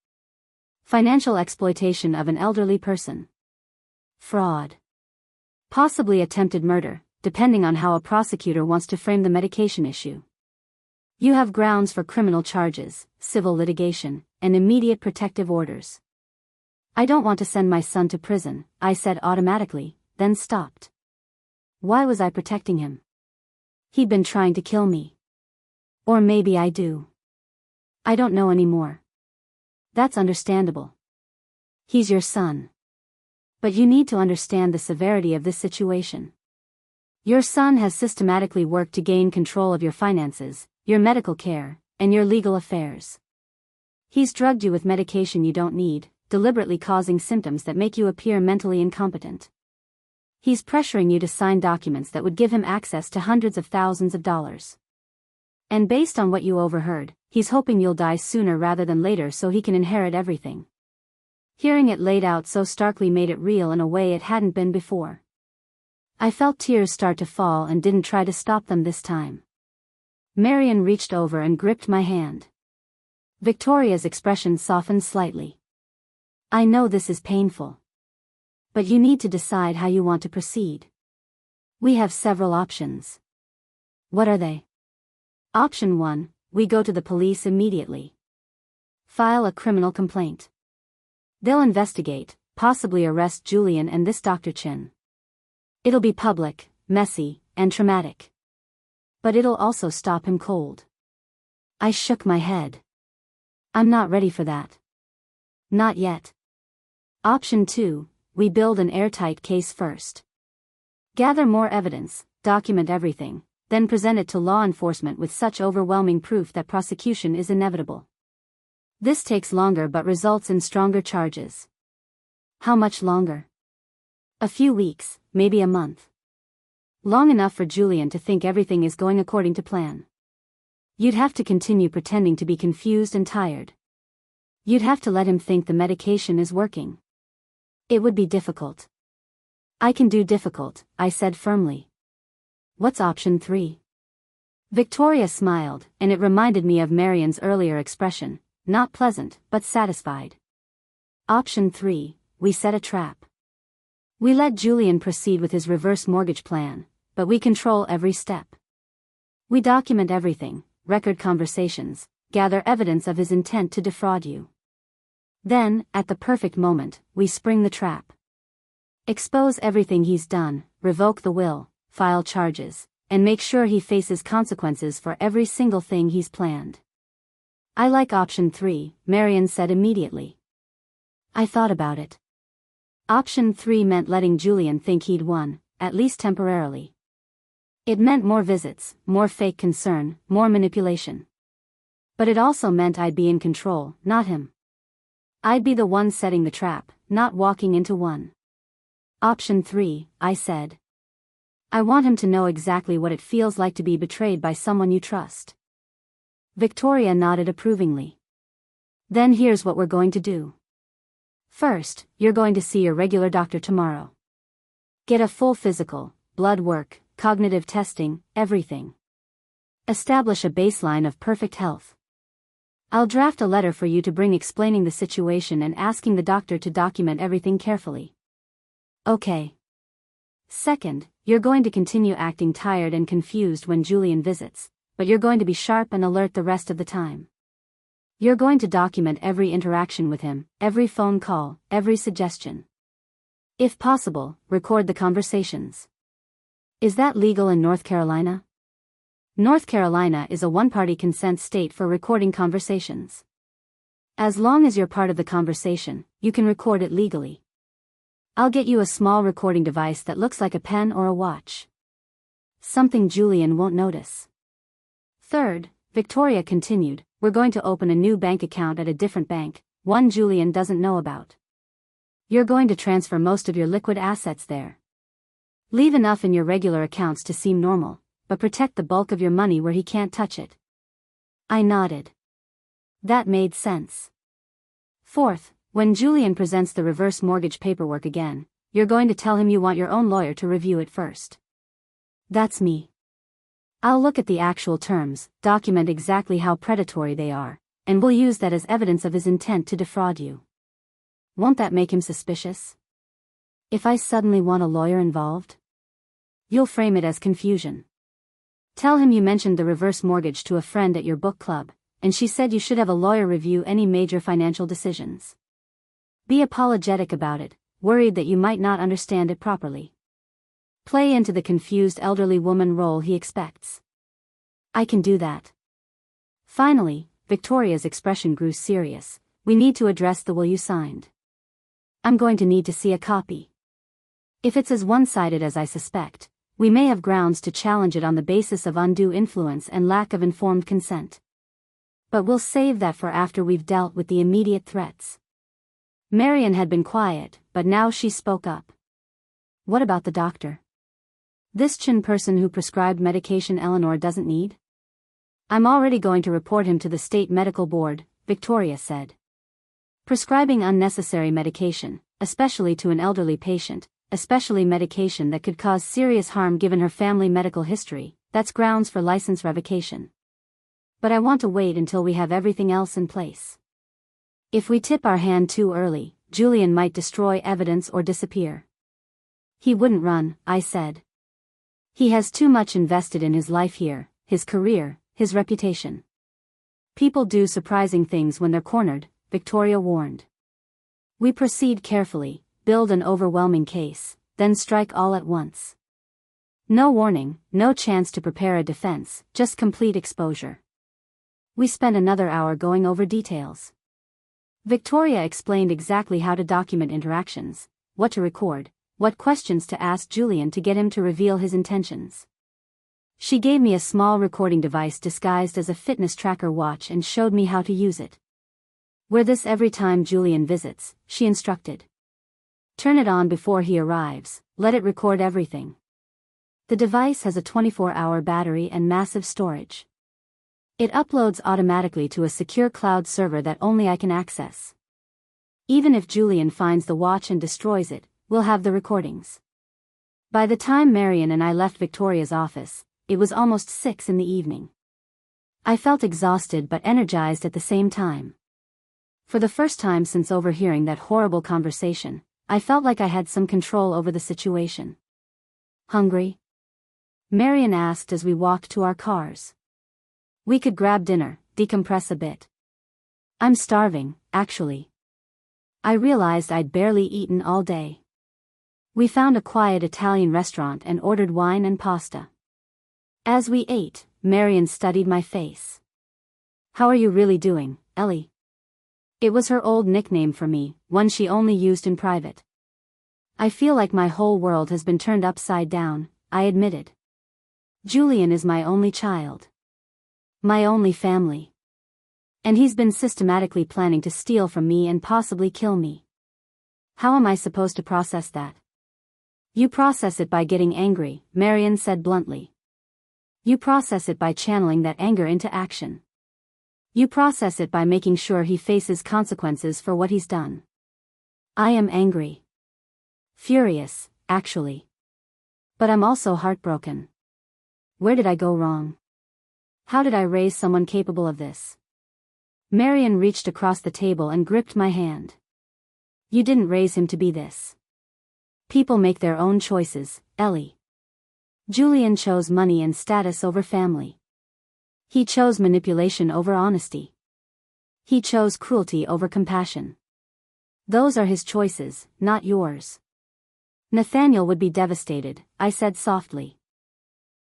Financial exploitation of an elderly person. Fraud. Possibly attempted murder, depending on how a prosecutor wants to frame the medication issue. You have grounds for criminal charges, civil litigation, and immediate protective orders. I don't want to send my son to prison, I said automatically, then stopped. Why was I protecting him? He'd been trying to kill me. Or maybe I do. I don't know anymore. That's understandable. He's your son. But you need to understand the severity of this situation. Your son has systematically worked to gain control of your finances, your medical care, and your legal affairs. He's drugged you with medication you don't need, deliberately causing symptoms that make you appear mentally incompetent. He's pressuring you to sign documents that would give him access to hundreds of thousands of dollars. And based on what you overheard, he's hoping you'll die sooner rather than later so he can inherit everything. Hearing it laid out so starkly made it real in a way it hadn't been before. I felt tears start to fall and didn't try to stop them this time. Marion reached over and gripped my hand. Victoria's expression softened slightly. I know this is painful. But you need to decide how you want to proceed. We have several options. What are they? Option 1, we go to the police immediately. File a criminal complaint. They'll investigate, possibly arrest Julian and this Dr. Chen. It'll be public, messy, and traumatic. But it'll also stop him cold. I shook my head. I'm not ready for that. Not yet. Option 2, we build an airtight case first. Gather more evidence, document everything, then present it to law enforcement with such overwhelming proof that prosecution is inevitable. This takes longer but results in stronger charges. How much longer? A few weeks, maybe a month. Long enough for Julian to think everything is going according to plan. You'd have to continue pretending to be confused and tired. You'd have to let him think the medication is working. It would be difficult. I can do difficult, I said firmly. What's option 3? Victoria smiled, and it reminded me of Marion's earlier expression, not pleasant, but satisfied. Option 3, we set a trap. We let Julian proceed with his reverse mortgage plan, but we control every step. We document everything, record conversations, gather evidence of his intent to defraud you. Then, at the perfect moment, we spring the trap. Expose everything he's done, revoke the will, file charges, and make sure he faces consequences for every single thing he's planned. I like option 3, Marian said immediately. I thought about it. Option 3 meant letting Julian think he'd won, at least temporarily. It meant more visits, more fake concern, more manipulation. But it also meant I'd be in control, not him. I'd be the one setting the trap, not walking into one. Option 3, I said. I want him to know exactly what it feels like to be betrayed by someone you trust. Victoria nodded approvingly. Then here's what we're going to do. First, you're going to see your regular doctor tomorrow. Get a full physical, blood work, cognitive testing, everything. Establish a baseline of perfect health. I'll draft a letter for you to bring explaining the situation and asking the doctor to document everything carefully. Okay. Second, you're going to continue acting tired and confused when Julian visits, but you're going to be sharp and alert the rest of the time. You're going to document every interaction with him, every phone call, every suggestion. If possible, record the conversations. Is that legal in North Carolina? North Carolina is a one-party consent state for recording conversations. As long as you're part of the conversation, you can record it legally. I'll get you a small recording device that looks like a pen or a watch. Something Julian won't notice. Third, Victoria continued, we're going to open a new bank account at a different bank, one Julian doesn't know about. You're going to transfer most of your liquid assets there. Leave enough in your regular accounts to seem normal, but protect the bulk of your money where he can't touch it. I nodded. That made sense. Fourth, when Julian presents the reverse mortgage paperwork again, you're going to tell him you want your own lawyer to review it first. That's me. I'll look at the actual terms, document exactly how predatory they are, and we'll use that as evidence of his intent to defraud you. Won't that make him suspicious? If I suddenly want a lawyer involved? You'll frame it as confusion. Tell him you mentioned the reverse mortgage to a friend at your book club, and she said you should have a lawyer review any major financial decisions. Be apologetic about it, worried that you might not understand it properly. Play into the confused elderly woman role he expects. I can do that. Finally, Victoria's expression grew serious. We need to address the will you signed. I'm going to need to see a copy. If it's as one-sided as I suspect, we may have grounds to challenge it on the basis of undue influence and lack of informed consent. But we'll save that for after we've dealt with the immediate threats. Marian had been quiet, but now she spoke up. What about the doctor? This Chin person who prescribed medication Eleanor doesn't need? I'm already going to report him to the state medical board, Victoria said. Prescribing unnecessary medication, especially to an elderly patient, especially medication that could cause serious harm given her family medical history, that's grounds for license revocation. But I want to wait until we have everything else in place. If we tip our hand too early, Julian might destroy evidence or disappear. He wouldn't run, I said. He has too much invested in his life here, his career, his reputation. People do surprising things when they're cornered, Victoria warned. We proceed carefully, build an overwhelming case, then strike all at once. No warning, no chance to prepare a defense, just complete exposure. We spent another hour going over details. Victoria explained exactly how to document interactions, what to record, what questions to ask Julian to get him to reveal his intentions. She gave me a small recording device disguised as a fitness tracker watch and showed me how to use it. Wear this every time Julian visits, she instructed. Turn it on before he arrives, let it record everything. The device has a 24-hour battery and massive storage. It uploads automatically to a secure cloud server that only I can access. Even if Julian finds the watch and destroys it, we'll have the recordings. By the time Marian and I left Victoria's office, it was almost 6 in the evening. I felt exhausted but energized at the same time. For the first time since overhearing that horrible conversation, I felt like I had some control over the situation. Hungry? Marian asked as we walked to our cars. We could grab dinner, decompress a bit. I'm starving, actually. I realized I'd barely eaten all day. We found a quiet Italian restaurant and ordered wine and pasta. As we ate, Marion studied my face. "How are you really doing, Ellie?" It was her old nickname for me, one she only used in private. "I feel like my whole world has been turned upside down," I admitted. "Julian is my only child. My only family. And he's been systematically planning to steal from me and possibly kill me. How am I supposed to process that?" "You process it by getting angry," Marion said bluntly. "You process it by channeling that anger into action. You process it by making sure he faces consequences for what he's done." I am angry. Furious, actually. But I'm also heartbroken. Where did I go wrong? How did I raise someone capable of this? Marion reached across the table and gripped my hand. "You didn't raise him to be this. People make their own choices, Ellie. Julian chose money and status over family. He chose manipulation over honesty. He chose cruelty over compassion. Those are his choices, not yours." "Nathaniel would be devastated," I said softly.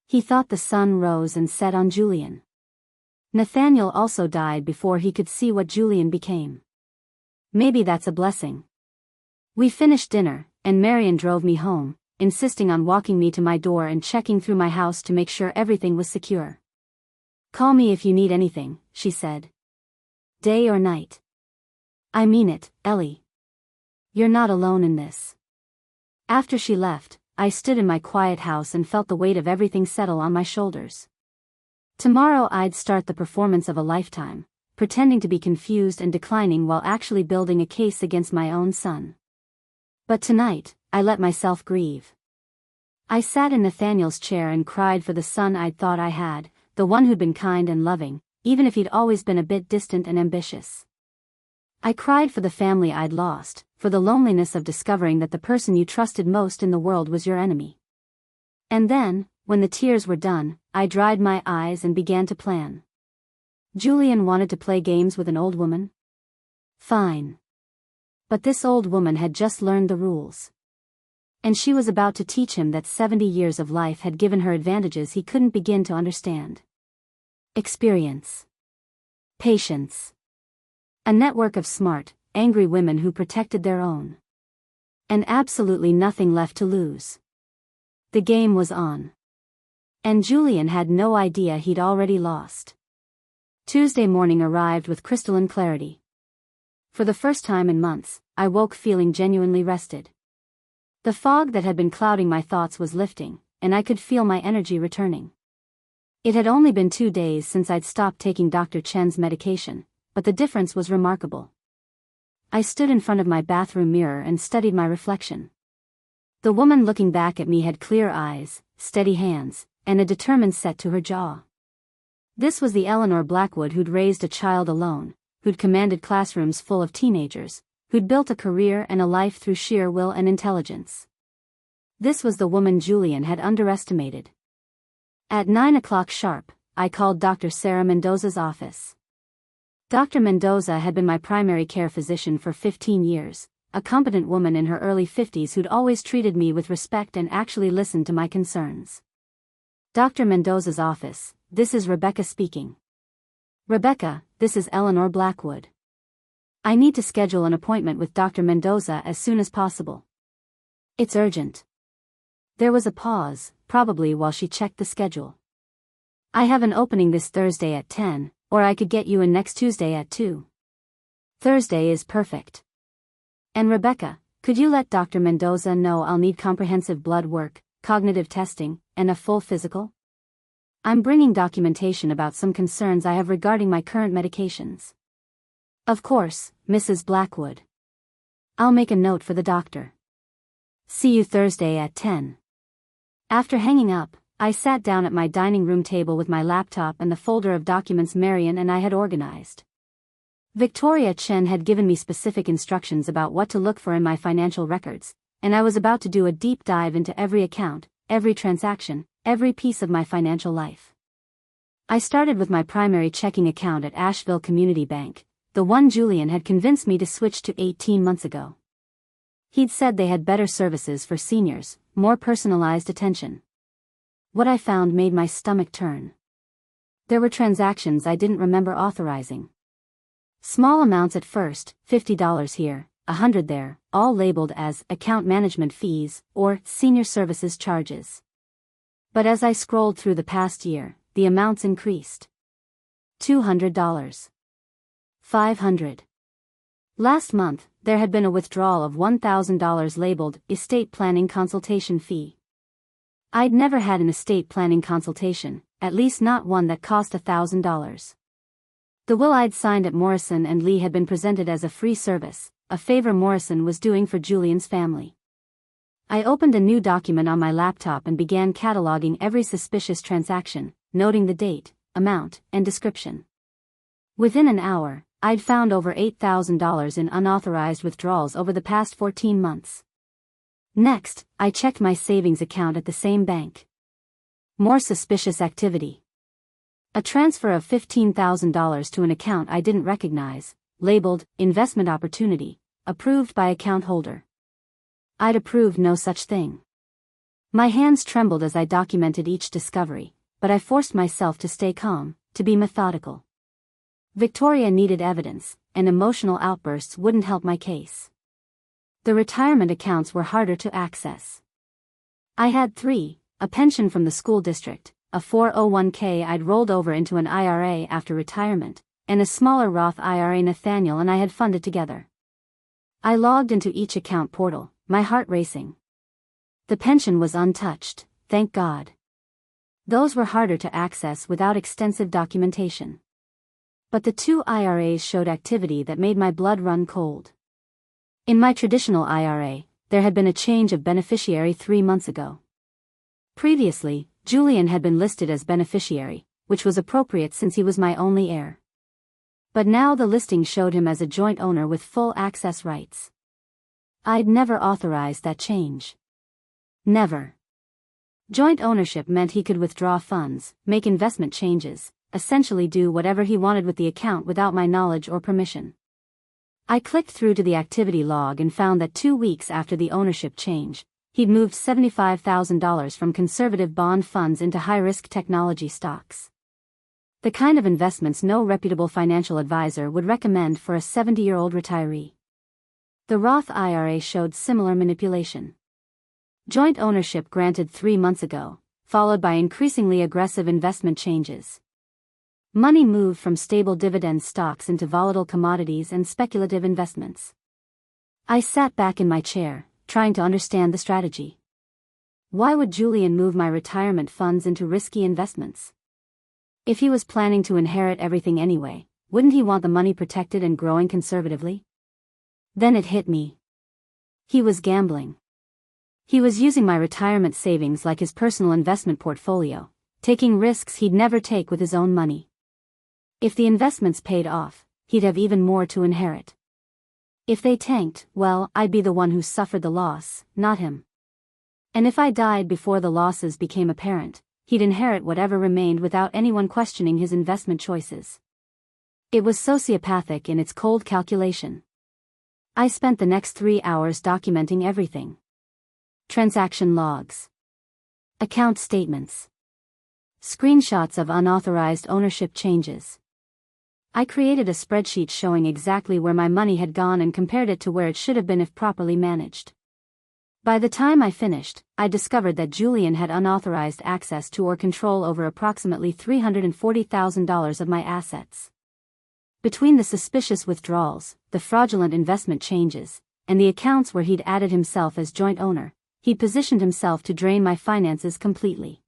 "He thought the sun rose and set on Julian. Nathaniel also died before he could see what Julian became. Maybe that's a blessing." We finished dinner, and Marion drove me home, insisting on walking me to my door and checking through my house to make sure everything was secure. "Call me if you need anything," she said. "Day or night." "I mean it, Ellie. You're not alone in this." After she left, I stood in my quiet house and felt the weight of everything settle on my shoulders. Tomorrow I'd start the performance of a lifetime, pretending to be confused and declining while actually building a case against my own son. But tonight, I let myself grieve. I sat in Nathaniel's chair and cried for the son I'd thought I had, the one who'd been kind and loving, even if he'd always been a bit distant and ambitious. I cried for the family I'd lost, for the loneliness of discovering that the person you trusted most in the world was your enemy. And then, when the tears were done, I dried my eyes and began to plan. Julian wanted to play games with an old woman? Fine. But this old woman had just learned the rules. And she was about to teach him that 70 years of life had given her advantages he couldn't begin to understand. Experience. Patience. A network of smart, angry women who protected their own. And absolutely nothing left to lose. The game was on. And Julian had no idea he'd already lost. Tuesday morning arrived with crystalline clarity. For the first time in months, I woke feeling genuinely rested. The fog that had been clouding my thoughts was lifting, and I could feel my energy returning. It had only been 2 days since I'd stopped taking Dr. Chen's medication, but the difference was remarkable. I stood in front of my bathroom mirror and studied my reflection. The woman looking back at me had clear eyes, steady hands, and a determined set to her jaw. This was the Eleanor Blackwood who'd raised a child alone, who'd commanded classrooms full of teenagers, who'd built a career and a life through sheer will and intelligence. This was the woman Julian had underestimated. At 9 o'clock sharp, I called Dr. Sarah Mendoza's office. Dr. Mendoza had been my primary care physician for 15 years, a competent woman in her early 50s who'd always treated me with respect and actually listened to my concerns. "Dr. Mendoza's office, this is Rebecca speaking." "Rebecca, this is Eleanor Blackwood. I need to schedule an appointment with Dr. Mendoza as soon as possible. It's urgent." There was a pause, probably while she checked the schedule. "I have an opening this Thursday at 10, or I could get you in next Tuesday at 2. Thursday is perfect. And Rebecca, could you let Dr. Mendoza know I'll need comprehensive blood work, cognitive testing, and a full physical? I'm bringing documentation about some concerns I have regarding my current medications." "Of course, Mrs. Blackwood. I'll make a note for the doctor. See you Thursday at 10. After hanging up, I sat down at my dining room table with my laptop and the folder of documents Marion and I had organized. Victoria Chen had given me specific instructions about what to look for in my financial records, and I was about to do a deep dive into every account, every transaction, every piece of my financial life. I started with my primary checking account at Asheville Community Bank, the one Julian had convinced me to switch to 18 months ago. He'd said they had better services for seniors, more personalized attention. What I found made my stomach turn. There were transactions I didn't remember authorizing. Small amounts at first, $50 here, $100 there, all labeled as account management fees or senior services charges. But as I scrolled through the past year, the amounts increased. $200. $500. Last month, there had been a withdrawal of $1,000 labeled estate planning consultation fee. I'd never had an estate planning consultation, at least not one that cost $1,000. The will I'd signed at Morrison & Lee had been presented as a free service, a favor Morrison was doing for Julian's family. I opened a new document on my laptop and began cataloging every suspicious transaction, noting the date, amount, and description. Within an hour, I'd found over $8,000 in unauthorized withdrawals over the past 14 months. Next, I checked my savings account at the same bank. More suspicious activity. A transfer of $15,000 to an account I didn't recognize, labeled investment opportunity, approved by account holder. I'd approved no such thing. My hands trembled as I documented each discovery, but I forced myself to stay calm, to be methodical. Victoria needed evidence, and emotional outbursts wouldn't help my case. The retirement accounts were harder to access. I had three: a pension from the school district, a 401k I'd rolled over into an IRA after retirement, and a smaller Roth IRA Nathaniel and I had funded together. I logged into each account portal, my heart racing. The pension was untouched, thank God. Those were harder to access without extensive documentation. But the two IRAs showed activity that made my blood run cold. In my traditional IRA, there had been a change of beneficiary 3 months ago. Previously, Julian had been listed as beneficiary, which was appropriate since he was my only heir. But now the listing showed him as a joint owner with full access rights. I'd never authorized that change. Never. Joint ownership meant he could withdraw funds, make investment changes, essentially do whatever he wanted with the account without my knowledge or permission. I clicked through to the activity log and found that 2 weeks after the ownership change, he'd moved $75,000 from conservative bond funds into high-risk technology stocks. The kind of investments no reputable financial advisor would recommend for a 70-year-old retiree. The Roth IRA showed similar manipulation. Joint ownership granted 3 months ago, followed by increasingly aggressive investment changes. Money moved from stable dividend stocks into volatile commodities and speculative investments. I sat back in my chair, trying to understand the strategy. Why would Julian move my retirement funds into risky investments? If he was planning to inherit everything anyway, wouldn't he want the money protected and growing conservatively? Then it hit me. He was gambling. He was using my retirement savings like his personal investment portfolio, taking risks he'd never take with his own money. If the investments paid off, he'd have even more to inherit. If they tanked, well, I'd be the one who suffered the loss, not him. And if I died before the losses became apparent, he'd inherit whatever remained without anyone questioning his investment choices. It was sociopathic in its cold calculation. I spent the next 3 hours documenting everything. Transaction logs. Account statements. Screenshots of unauthorized ownership changes. I created a spreadsheet showing exactly where my money had gone and compared it to where it should have been if properly managed. By the time I finished, I discovered that Julian had unauthorized access to or control over approximately $340,000 of my assets. Between the suspicious withdrawals, the fraudulent investment changes, and the accounts where he'd added himself as joint owner, he'd positioned himself to drain my finances completely.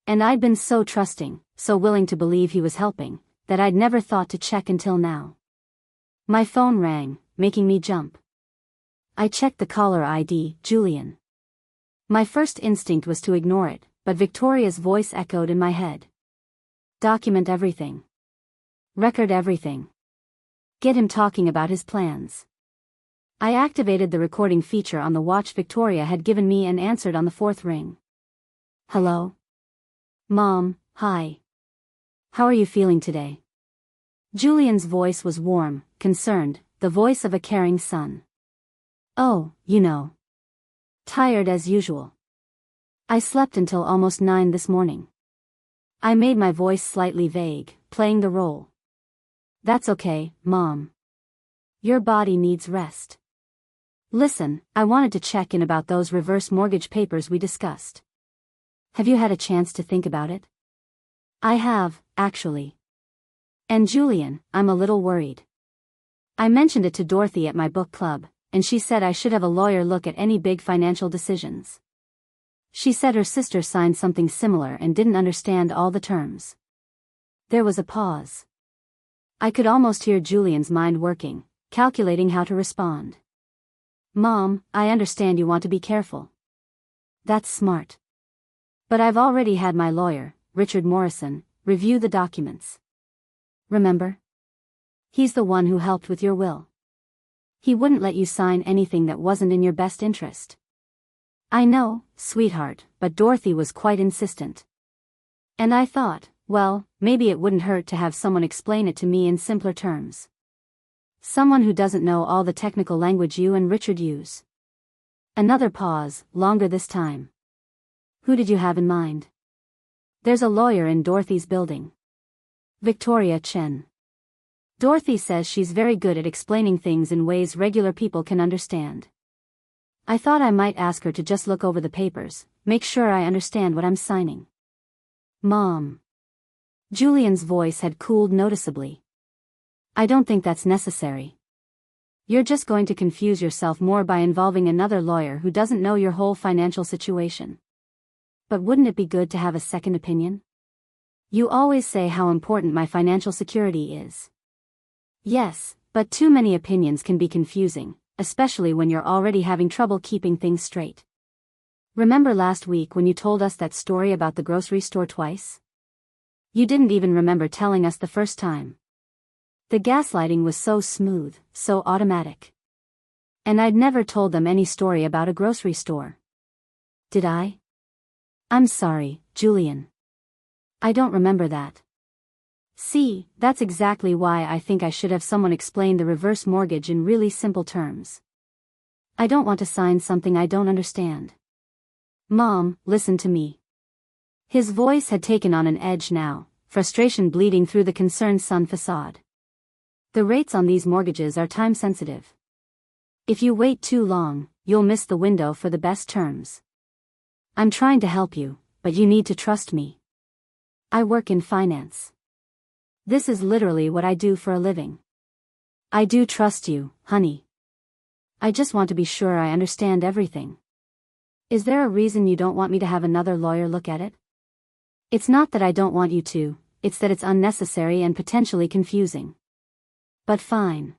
And I'd been so trusting, so willing to believe he was helping, that I'd never thought to check until now. My phone rang, making me jump. I checked the caller ID, Julian. My first instinct was to ignore it, but Victoria's voice echoed in my head. Document everything. Record everything. Get him talking about his plans. I activated the recording feature on the watch Victoria had given me and answered on the 4th ring. Hello? Mom, hi. How are you feeling today? Julian's voice was warm, concerned, the voice of a caring son. Oh, you know. Tired as usual. I slept until almost 9 this morning. I made my voice slightly vague, playing the role. That's okay, Mom. Your body needs rest. Listen, I wanted to check in about those reverse mortgage papers we discussed. Have you had a chance to think about it? I have, actually. And Julian, I'm a little worried. I mentioned it to Dorothy at my book club, and she said I should have a lawyer look at any big financial decisions. She said her sister signed something similar and didn't understand all the terms. There was a pause. I could almost hear Julian's mind working, calculating how to respond. Mom, I understand you want to be careful. That's smart. But I've already had my lawyer, Richard Morrison, review the documents. Remember? He's the one who helped with your will. He wouldn't let you sign anything that wasn't in your best interest. I know, sweetheart, but Dorothy was quite insistent. And I thought, well, maybe it wouldn't hurt to have someone explain it to me in simpler terms. Someone who doesn't know all the technical language you and Richard use. Another pause, longer this time. Who did you have in mind? There's a lawyer in Dorothy's building. Victoria Chen. Dorothy says she's very good at explaining things in ways regular people can understand. I thought I might ask her to just look over the papers, make sure I understand what I'm signing. Mom. Julian's voice had cooled noticeably. I don't think that's necessary. You're just going to confuse yourself more by involving another lawyer who doesn't know your whole financial situation. But wouldn't it be good to have a second opinion? You always say how important my financial security is. Yes, but too many opinions can be confusing, especially when you're already having trouble keeping things straight. Remember last week when you told us that story about the grocery store twice? You didn't even remember telling us the first time. The gaslighting was so smooth, so automatic. And I'd never told them any story about a grocery store. Did I? I'm sorry, Julian. I don't remember that. See, that's exactly why I think I should have someone explain the reverse mortgage in really simple terms. I don't want to sign something I don't understand. Mom, listen to me. His voice had taken on an edge now, frustration bleeding through the concerned son facade. The rates on these mortgages are time-sensitive. If you wait too long, you'll miss the window for the best terms. I'm trying to help you, but you need to trust me. I work in finance. This is literally what I do for a living. I do trust you, honey. I just want to be sure I understand everything. Is there a reason you don't want me to have another lawyer look at it? It's not that I don't want you to, it's that it's unnecessary and potentially confusing. But fine.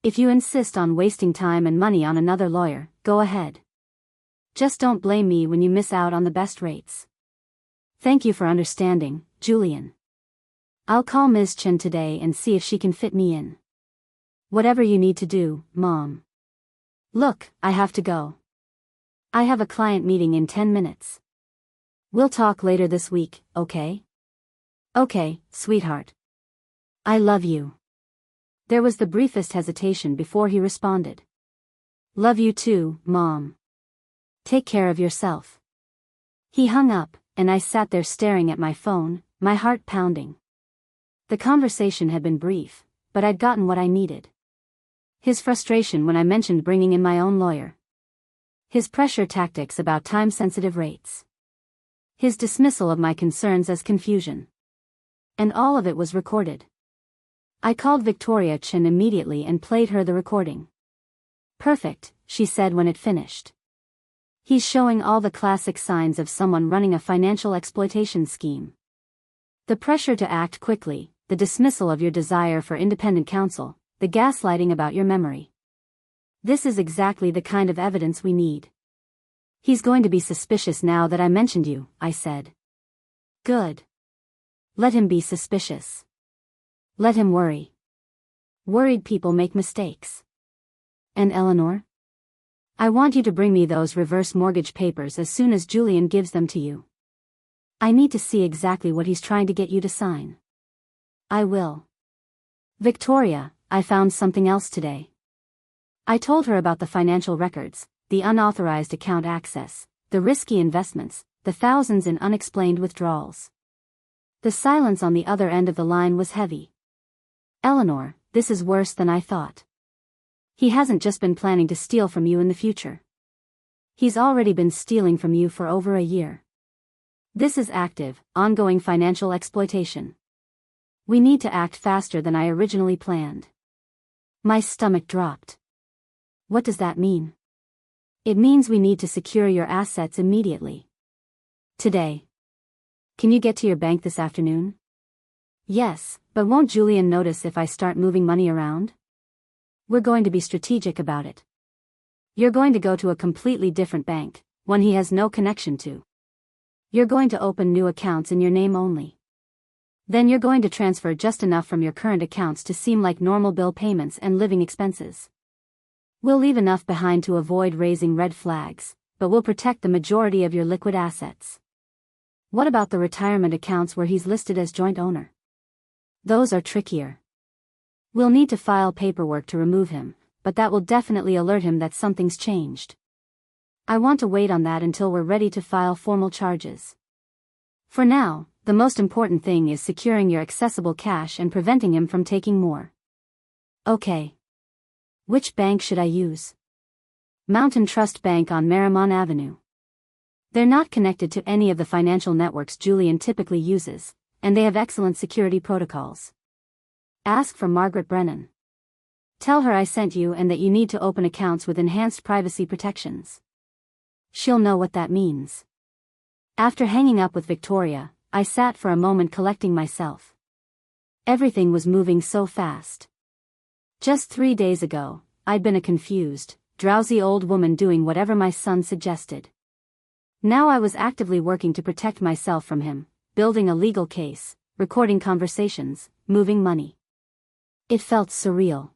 If you insist on wasting time and money on another lawyer, go ahead. Just don't blame me when you miss out on the best rates. Thank you for understanding, Julian. I'll call Ms. Chen today and see if she can fit me in. Whatever you need to do, Mom. Look, I have to go. I have a client meeting in 10 minutes. We'll talk later this week, okay? Okay, sweetheart. I love you. There was the briefest hesitation before he responded. Love you too, Mom. Take care of yourself. He hung up, and I sat there staring at my phone, my heart pounding. The conversation had been brief, but I'd gotten what I needed. His frustration when I mentioned bringing in my own lawyer. His pressure tactics about time-sensitive rates. His dismissal of my concerns as confusion. And all of it was recorded. I called Victoria Chen immediately and played her the recording. Perfect, she said when it finished. He's showing all the classic signs of someone running a financial exploitation scheme. The pressure to act quickly, the dismissal of your desire for independent counsel, the gaslighting about your memory. This is exactly the kind of evidence we need. He's going to be suspicious now that I mentioned you, I said. Good. Let him be suspicious. Let him worry. Worried people make mistakes. And Eleanor? I want you to bring me those reverse mortgage papers as soon as Julian gives them to you. I need to see exactly what he's trying to get you to sign. I will. Victoria, I found something else today. I told her about the financial records, the unauthorized account access, the risky investments, the thousands in unexplained withdrawals. The silence on the other end of the line was heavy. Eleanor, this is worse than I thought. He hasn't just been planning to steal from you in the future. He's already been stealing from you for over a year. This is active, ongoing financial exploitation. We need to act faster than I originally planned. My stomach dropped. What does that mean? It means we need to secure your assets immediately. Today. Can you get to your bank this afternoon? Yes, but won't Julian notice if I start moving money around? We're going to be strategic about it. You're going to go to a completely different bank, one he has no connection to. You're going to open new accounts in your name only. Then you're going to transfer just enough from your current accounts to seem like normal bill payments and living expenses. We'll leave enough behind to avoid raising red flags, but we'll protect the majority of your liquid assets. What about the retirement accounts where he's listed as joint owner? Those are trickier. We'll need to file paperwork to remove him, but that will definitely alert him that something's changed. I want to wait on that until we're ready to file formal charges. For now, the most important thing is securing your accessible cash and preventing him from taking more. Okay. Which bank should I use? Mountain Trust Bank on Marymount Avenue. They're not connected to any of the financial networks Julian typically uses, and they have excellent security protocols. Ask for Margaret Brennan. Tell her I sent you and that you need to open accounts with enhanced privacy protections. She'll know what that means. After hanging up with Victoria, I sat for a moment collecting myself. Everything was moving so fast. Just 3 days ago, I'd been a confused, drowsy old woman doing whatever my son suggested. Now I was actively working to protect myself from him, building a legal case, recording conversations, moving money. It felt surreal.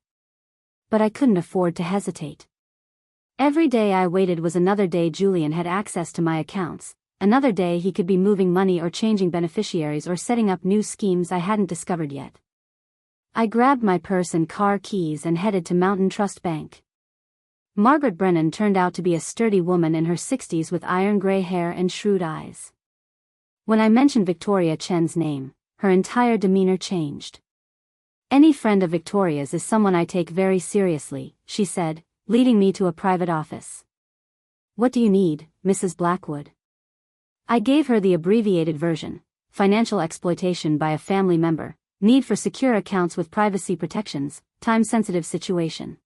But I couldn't afford to hesitate. Every day I waited was another day Julian had access to my accounts, another day he could be moving money or changing beneficiaries or setting up new schemes I hadn't discovered yet. I grabbed my purse and car keys and headed to Mountain Trust Bank. Margaret Brennan turned out to be a sturdy woman in her 60s with iron gray hair and shrewd eyes. When I mentioned Victoria Chen's name, her entire demeanor changed. Any friend of Victoria's is someone I take very seriously, she said, leading me to a private office. What do you need, Mrs. Blackwood? I gave her the abbreviated version: financial exploitation by a family member, need for secure accounts with privacy protections, time-sensitive situation.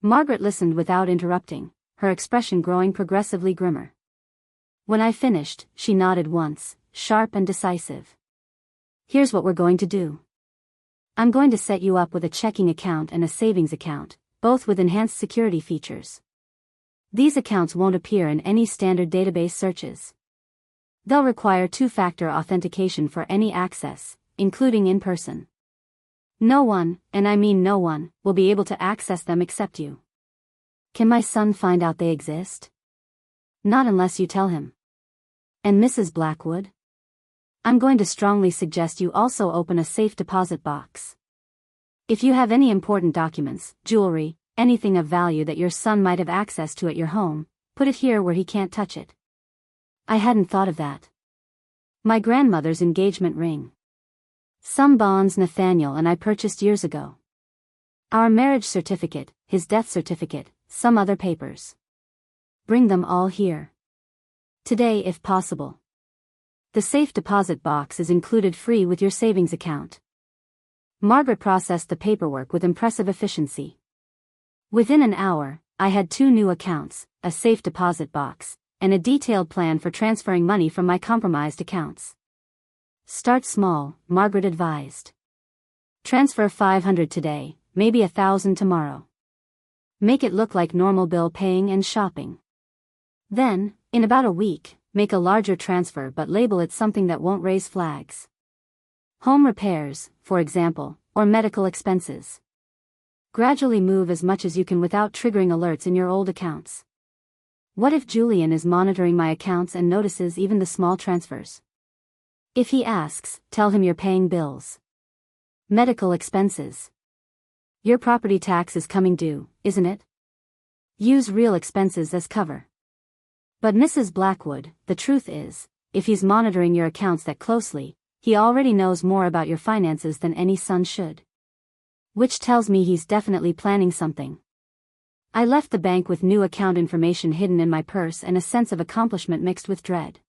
Margaret listened without interrupting, her expression growing progressively grimmer. When I finished, she nodded once, sharp and decisive. Here's what we're going to do. I'm going to set you up with a checking account and a savings account, both with enhanced security features. These accounts won't appear in any standard database searches. They'll require two-factor authentication for any access, including in person. No one, and I mean no one, will be able to access them except you. Can my son find out they exist? Not unless you tell him. And Mrs. Blackwood? I'm going to strongly suggest you also open a safe deposit box. If you have any important documents, jewelry, anything of value that your son might have access to at your home, put it here where he can't touch it. I hadn't thought of that. My grandmother's engagement ring. Some bonds Nathaniel and I purchased years ago. Our marriage certificate, his death certificate, some other papers. Bring them all here. Today if possible. The safe deposit box is included free with your savings account. Margaret processed the paperwork with impressive efficiency. Within an hour, I had 2 new accounts, a safe deposit box, and a detailed plan for transferring money from my compromised accounts. Start small, Margaret advised. Transfer $500 today, maybe $1,000 tomorrow. Make it look like normal bill paying and shopping. Then, in about a week, make a larger transfer but label it something that won't raise flags. Home repairs, for example, or medical expenses. Gradually move as much as you can without triggering alerts in your old accounts. What if Julian is monitoring my accounts and notices even the small transfers? If he asks, tell him you're paying bills. Medical expenses. Your property tax is coming due, isn't it? Use real expenses as cover. But Mrs. Blackwood, the truth is, if he's monitoring your accounts that closely, he already knows more about your finances than any son should. Which tells me he's definitely planning something. I left the bank with new account information hidden in my purse and a sense of accomplishment mixed with dread.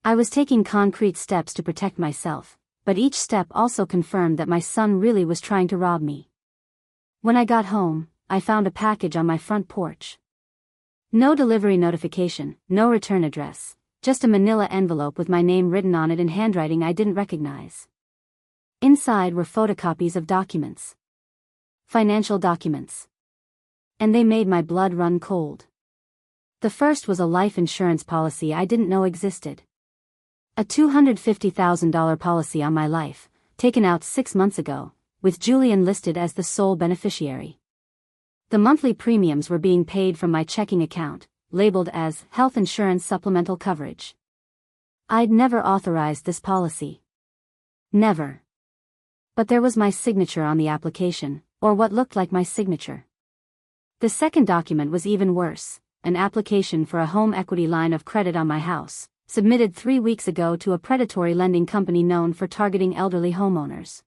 I was taking concrete steps to protect myself, but each step also confirmed that my son really was trying to rob me. When I got home, I found a package on my front porch. No delivery notification, no return address, just a manila envelope with my name written on it in handwriting I didn't recognize. Inside were photocopies of documents. Financial documents. And they made my blood run cold. The first was a life insurance policy I didn't know existed. A $250,000 policy on my life, taken out 6 months ago, with Julian listed as the sole beneficiary. The monthly premiums were being paid from my checking account, labeled as health insurance supplemental coverage. I'd never authorized this policy. Never. But there was my signature on the application, or what looked like my signature. The second document was even worse, an application for a home equity line of credit on my house, submitted 3 weeks ago to a predatory lending company known for targeting elderly homeowners.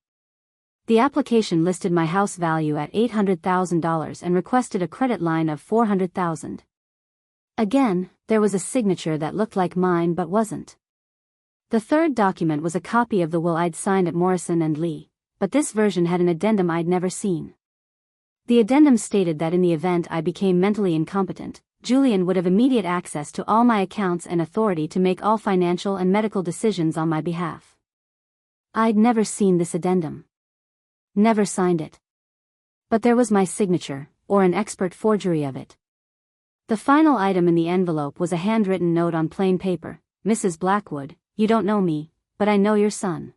The application listed my house value at $800,000 and requested a credit line of $400,000. Again, there was a signature that looked like mine but wasn't. The third document was a copy of the will I'd signed at Morrison and Lee, but this version had an addendum I'd never seen. The addendum stated that in the event I became mentally incompetent, Julian would have immediate access to all my accounts and authority to make all financial and medical decisions on my behalf. I'd never seen this addendum. Never signed it. But there was my signature, or an expert forgery of it. The final item in the envelope was a handwritten note on plain paper. Mrs. Blackwood, you don't know me, but I know your son.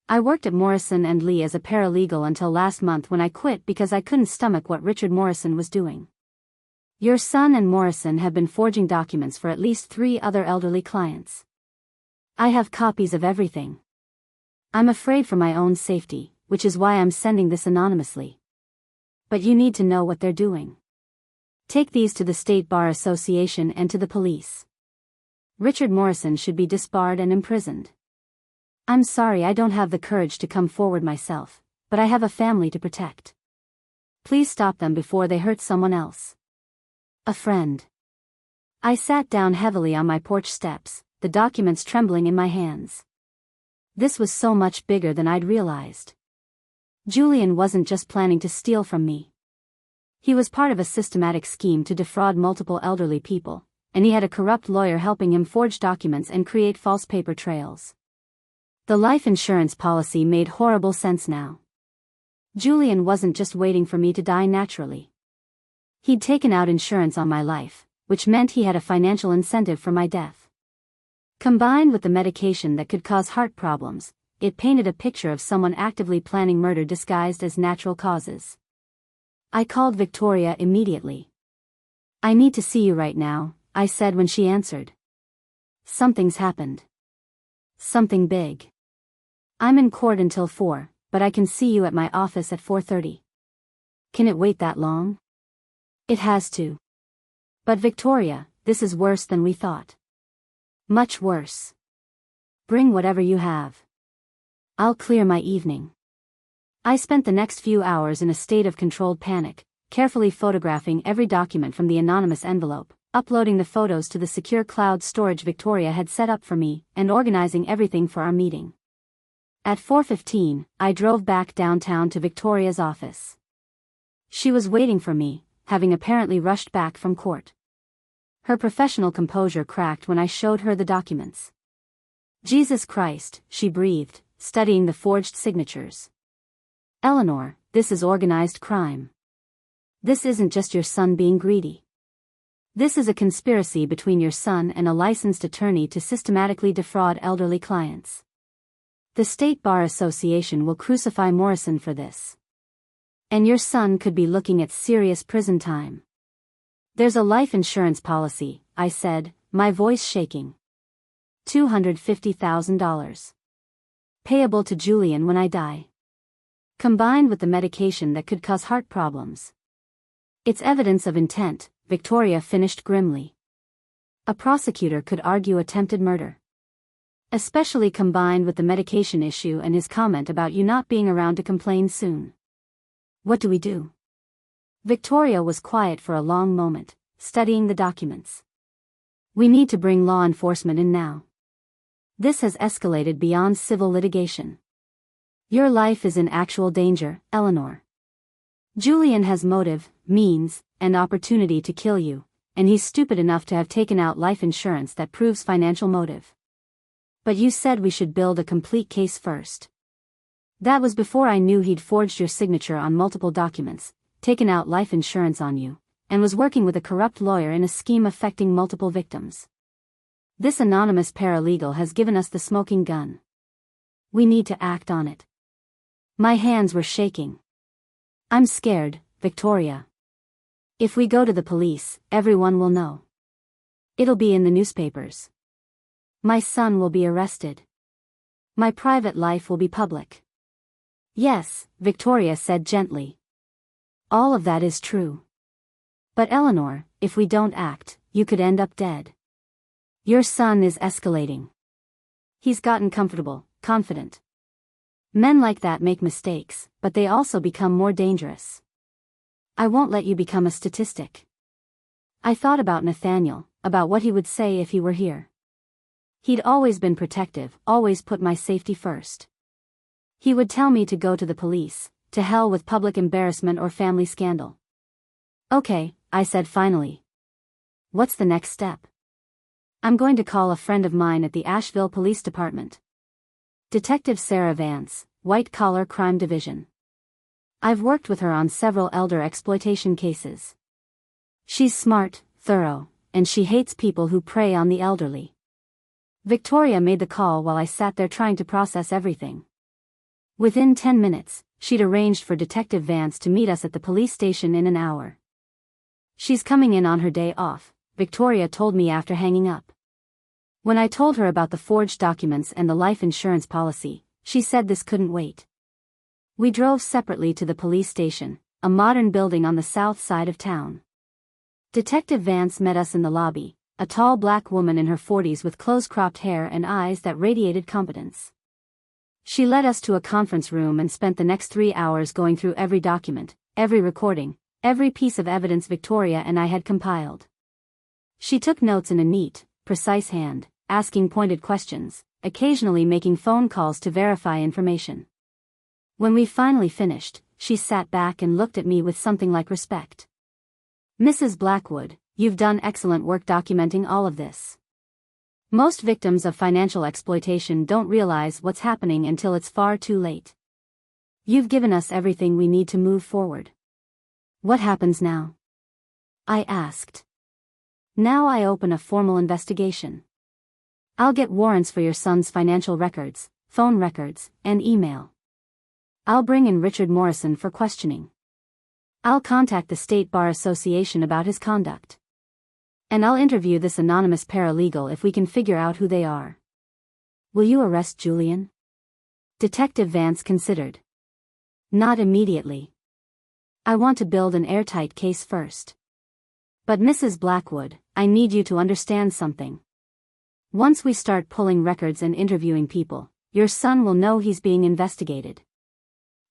I worked at Morrison and Lee as a paralegal until last month when I quit because I couldn't stomach what Richard Morrison was doing. Your son and Morrison have been forging documents for at least 3 other elderly clients. I have copies of everything. I'm afraid for my own safety, which is why I'm sending this anonymously. But you need to know what they're doing. Take these to the State Bar Association and to the police. Richard Morrison should be disbarred and imprisoned. I'm sorry I don't have the courage to come forward myself, but I have a family to protect. Please stop them before they hurt someone else. A friend. I sat down heavily on my porch steps, the documents trembling in my hands. This was so much bigger than I'd realized. Julian wasn't just planning to steal from me. He was part of a systematic scheme to defraud multiple elderly people, and he had a corrupt lawyer helping him forge documents and create false paper trails. The life insurance policy made horrible sense now. Julian wasn't just waiting for me to die naturally. He'd taken out insurance on my life, which meant he had a financial incentive for my death. Combined with the medication that could cause heart problems, it painted a picture of someone actively planning murder disguised as natural causes. I called Victoria immediately. I need to see you right now, I said when she answered. Something's happened. Something big. I'm in court until 4, but I can see you at my office at 4:30. Can it wait that long? It has to. But Victoria, this is worse than we thought. Much worse. Bring whatever you have. I'll clear my evening. I spent the next few hours in a state of controlled panic, carefully photographing every document from the anonymous envelope, uploading the photos to the secure cloud storage Victoria had set up for me, and organizing everything for our meeting. At 4:15, I drove back downtown to Victoria's office. She was waiting for me, having apparently rushed back from court. Her professional composure cracked when I showed her the documents. Jesus Christ, she breathed, studying the forged signatures. Eleanor, this is organized crime. This isn't just your son being greedy. This is a conspiracy between your son and a licensed attorney to systematically defraud elderly clients. The State Bar Association will crucify Morrison for this. And your son could be looking at serious prison time. There's a life insurance policy, I said, my voice shaking. $250,000. Payable to Julian when I die. combined with the medication that could cause heart problems. It's evidence of intent, Victoria finished grimly. A prosecutor could argue attempted murder. Especially combined with the medication issue and his comment about you not being around to complain soon. What do we do? Victoria was quiet for a long moment, studying the documents. We need to bring law enforcement in now. This has escalated beyond civil litigation. Your life is in actual danger, Eleanor. Julian has motive, means, and opportunity to kill you, and he's stupid enough to have taken out life insurance that proves financial motive. But you said we should build a complete case first. That was before I knew he'd forged your signature on multiple documents, taken out life insurance on you, and was working with a corrupt lawyer in a scheme affecting multiple victims. This anonymous paralegal has given us the smoking gun. We need to act on it. My hands were shaking. I'm scared, Victoria. If we go to the police, everyone will know. It'll be in the newspapers. My son will be arrested. My private life will be public. Yes, Victoria said gently. All of that is true. But Eleanor, if we don't act, you could end up dead. Your son is escalating. He's gotten comfortable, confident. Men like that make mistakes, but they also become more dangerous. I won't let you become a statistic. I thought about Nathaniel, about what he would say if he were here. He'd always been protective, always put my safety first. He would tell me to go to the police, to hell with public embarrassment or family scandal. Okay, I said finally. What's the next step? I'm going to call a friend of mine at the Asheville Police Department. Detective Sarah Vance, White Collar Crime Division. I've worked with her on several elder exploitation cases. She's smart, thorough, and she hates people who prey on the elderly. Victoria made the call while I sat there trying to process everything. Within 10 minutes, she'd arranged for Detective Vance to meet us at the police station in an hour. She's coming in on her day off, Victoria told me after hanging up. When I told her about the forged documents and the life insurance policy, she said this couldn't wait. We drove separately to the police station, a modern building on the south side of town. Detective Vance met us in the lobby, a tall black woman in her 40s with close-cropped hair and eyes that radiated competence. She led us to a conference room and spent the next 3 hours going through every document, every recording, every piece of evidence Victoria and I had compiled. She took notes in a neat, precise hand, asking pointed questions, occasionally making phone calls to verify information. When we finally finished, she sat back and looked at me with something like respect. Mrs. Blackwood, you've done excellent work documenting all of this. Most victims of financial exploitation don't realize what's happening until it's far too late. You've given us everything we need to move forward. What happens now? I asked. Now I open a formal investigation. I'll get warrants for your son's financial records, phone records, and email. I'll bring in Richard Morrison for questioning. I'll contact the State Bar Association about his conduct. And I'll interview this anonymous paralegal if we can figure out who they are. Will you arrest Julian? Detective Vance considered. Not immediately. I want to build an airtight case first. But Mrs. Blackwood, I need you to understand something. Once we start pulling records and interviewing people, your son will know he's being investigated.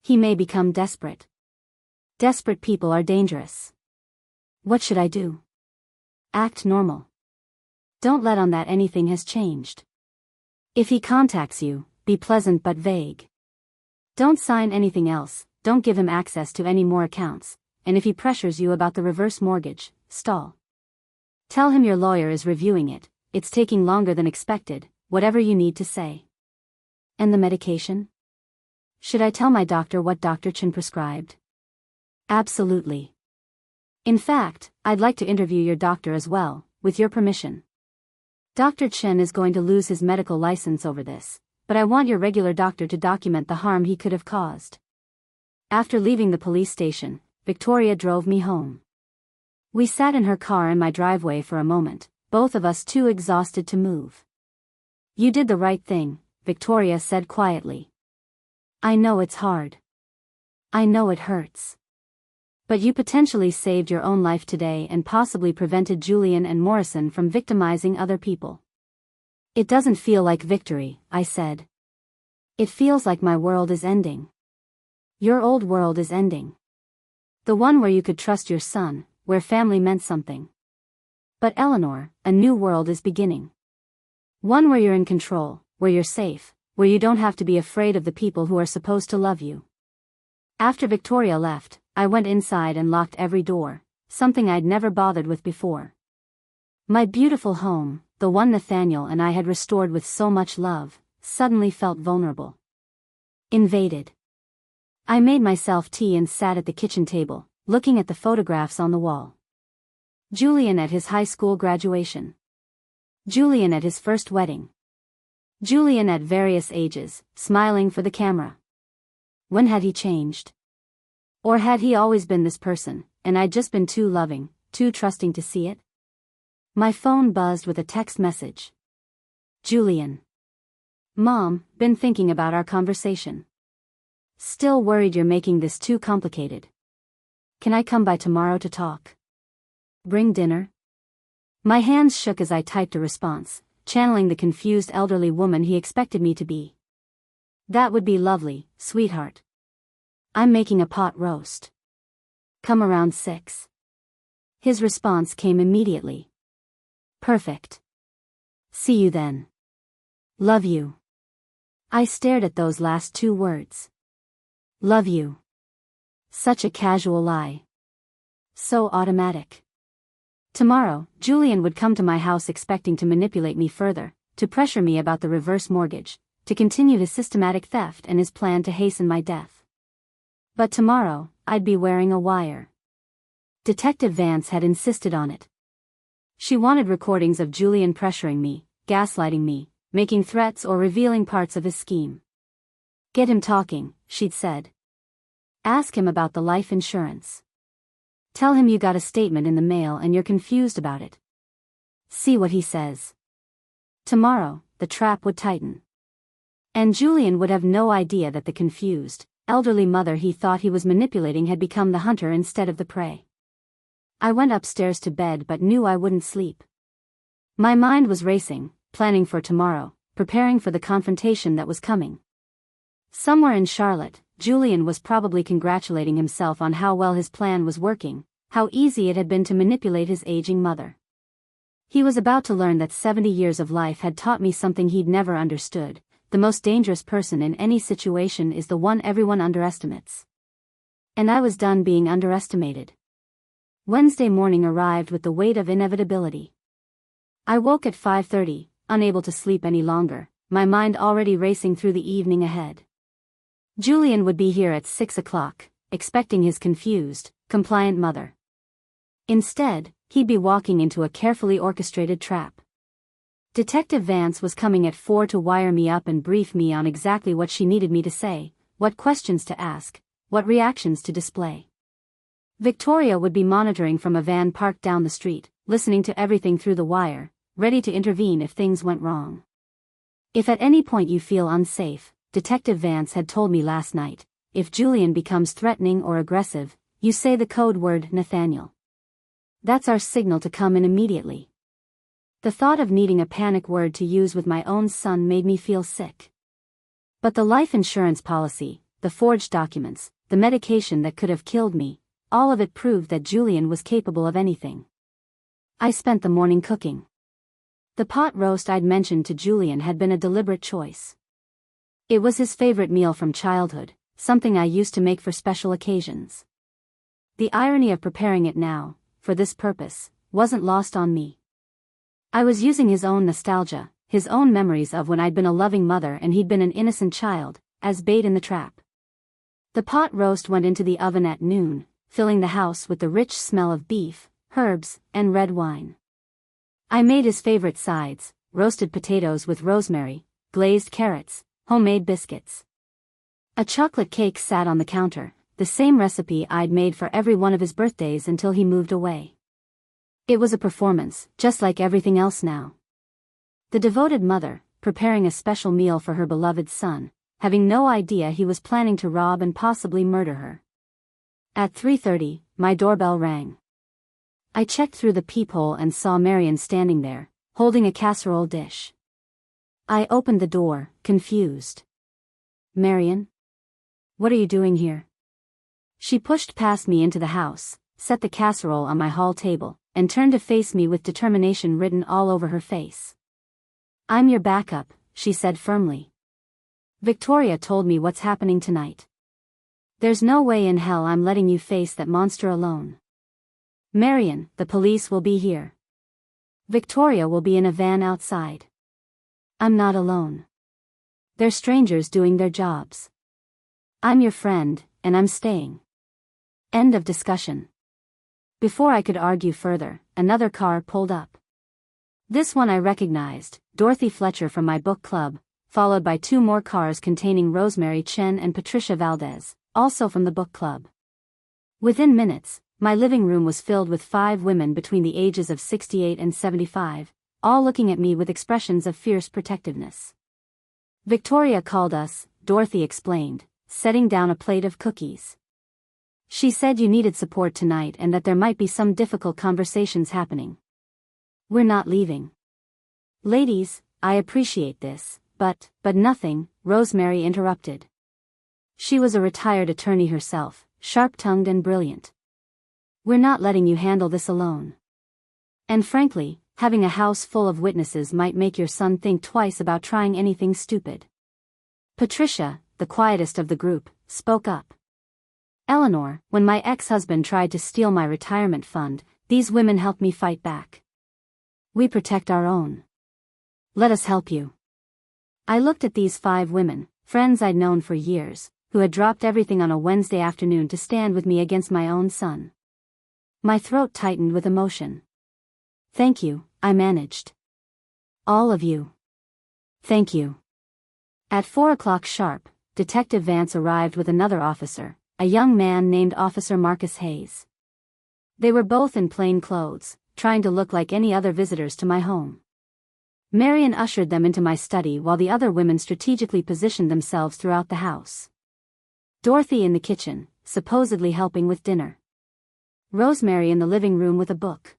He may become desperate. Desperate people are dangerous. What should I do? Act normal. Don't let on that anything has changed. If he contacts you, be pleasant but vague. Don't sign anything else, don't give him access to any more accounts, and if he pressures you about the reverse mortgage, stall. Tell him your lawyer is reviewing it, it's taking longer than expected, whatever you need to say. And the medication? Should I tell my doctor what Dr. Chen prescribed? Absolutely. In fact, I'd like to interview your doctor as well, with your permission. Dr. Chen is going to lose his medical license over this, but I want your regular doctor to document the harm he could have caused. After leaving the police station, Victoria drove me home. We sat in her car in my driveway for a moment, both of us too exhausted to move. You did the right thing, Victoria said quietly. I know it's hard. I know it hurts. But you potentially saved your own life today and possibly prevented Julian and Morrison from victimizing other people. It doesn't feel like victory, I said. It feels like my world is ending. Your old world is ending. The one where you could trust your son, where family meant something. But Eleanor, a new world is beginning. One where you're in control, where you're safe, where you don't have to be afraid of the people who are supposed to love you. After Victoria left, I went inside and locked every door, something I'd never bothered with before. My beautiful home, the one Nathaniel and I had restored with so much love, suddenly felt vulnerable. Invaded. I made myself tea and sat at the kitchen table, looking at the photographs on the wall. Julian at his high school graduation. Julian at his first wedding. Julian at various ages, smiling for the camera. When had he changed? Or had he always been this person, and I'd just been too loving, too trusting to see it? My phone buzzed with a text message. Julian. Mom, been thinking about our conversation. Still worried you're making this too complicated. Can I come by tomorrow to talk? Bring dinner? My hands shook as I typed a response, channeling the confused elderly woman he expected me to be. That would be lovely, sweetheart. I'm making a pot roast. Come around 6. His response came immediately. Perfect. See you then. Love you. I stared at those last 2 words. Love you. Such a casual lie. So automatic. Tomorrow, Julian would come to my house expecting to manipulate me further, to pressure me about the reverse mortgage, to continue his systematic theft and his plan to hasten my death. But tomorrow, I'd be wearing a wire. Detective Vance had insisted on it. She wanted recordings of Julian pressuring me, gaslighting me, making threats or revealing parts of his scheme. Get him talking, she'd said. Ask him about the life insurance. Tell him you got a statement in the mail and you're confused about it. See what he says. Tomorrow, the trap would tighten. And Julian would have no idea that the confused, elderly mother he thought he was manipulating had become the hunter instead of the prey. I went upstairs to bed but knew I wouldn't sleep. My mind was racing, planning for tomorrow, preparing for the confrontation that was coming. Somewhere in Charlotte, Julian was probably congratulating himself on how well his plan was working, how easy it had been to manipulate his aging mother. He was about to learn that 70 years of life had taught me something he'd never understood. The most dangerous person in any situation is the one everyone underestimates. And I was done being underestimated. Wednesday morning arrived with the weight of inevitability. I woke at 5:30, unable to sleep any longer, my mind already racing through the evening ahead. Julian would be here at 6 o'clock, expecting his confused, compliant mother. Instead, he'd be walking into a carefully orchestrated trap. Detective Vance was coming at 4 to wire me up and brief me on exactly what she needed me to say, what questions to ask, what reactions to display. Victoria would be monitoring from a van parked down the street, listening to everything through the wire, ready to intervene if things went wrong. If at any point you feel unsafe, Detective Vance had told me last night, if Julian becomes threatening or aggressive, you say the code word Nathaniel. That's our signal to come in immediately. The thought of needing a panic word to use with my own son made me feel sick. But the life insurance policy, the forged documents, the medication that could have killed me, all of it proved that Julian was capable of anything. I spent the morning cooking. The pot roast I'd mentioned to Julian had been a deliberate choice. It was his favorite meal from childhood, something I used to make for special occasions. The irony of preparing it now, for this purpose, wasn't lost on me. I was using his own nostalgia, his own memories of when I'd been a loving mother and he'd been an innocent child, as bait in the trap. The pot roast went into the oven at noon, filling the house with the rich smell of beef, herbs, and red wine. I made his favorite sides, roasted potatoes with rosemary, glazed carrots, homemade biscuits. A chocolate cake sat on the counter, the same recipe I'd made for every one of his birthdays until he moved away. It was a performance, just like everything else now. The devoted mother, preparing a special meal for her beloved son, having no idea he was planning to rob and possibly murder her. At 3:30, my doorbell rang. I checked through the peephole and saw Marian standing there, holding a casserole dish. I opened the door, confused. "Marian? What are you doing here?" She pushed past me into the house, set the casserole on my hall table, and turned to face me with determination written all over her face. "I'm your backup," she said firmly. "Victoria told me what's happening tonight. There's no way in hell I'm letting you face that monster alone. Marian, the police will be here. Victoria will be in a van outside. I'm not alone. They're strangers doing their jobs. I'm your friend, and I'm staying." End of discussion. Before I could argue further, another car pulled up. This one I recognized, Dorothy Fletcher from my book club, followed by 2 more cars containing Rosemary Chen and Patricia Valdez, also from the book club. Within minutes, my living room was filled with 5 women between the ages of 68 and 75, all looking at me with expressions of fierce protectiveness. "Victoria called us," Dorothy explained, setting down a plate of cookies. "She said you needed support tonight and that there might be some difficult conversations happening. We're not leaving." "Ladies, I appreciate this, but nothing," Rosemary interrupted. She was a retired attorney herself, sharp-tongued and brilliant. "We're not letting you handle this alone. And frankly, having a house full of witnesses might make your son think twice about trying anything stupid." Patricia, the quietest of the group, spoke up. "Eleanor, when my ex-husband tried to steal my retirement fund, these women helped me fight back. We protect our own. Let us help you." I looked at these 5 women, friends I'd known for years, who had dropped everything on a Wednesday afternoon to stand with me against my own son. My throat tightened with emotion. "Thank you," I managed. "All of you. Thank you." At 4 o'clock sharp, Detective Vance arrived with another officer, a young man named Officer Marcus Hayes. They were both in plain clothes, trying to look like any other visitors to my home. Marian ushered them into my study while the other women strategically positioned themselves throughout the house. Dorothy in the kitchen, supposedly helping with dinner. Rosemary in the living room with a book.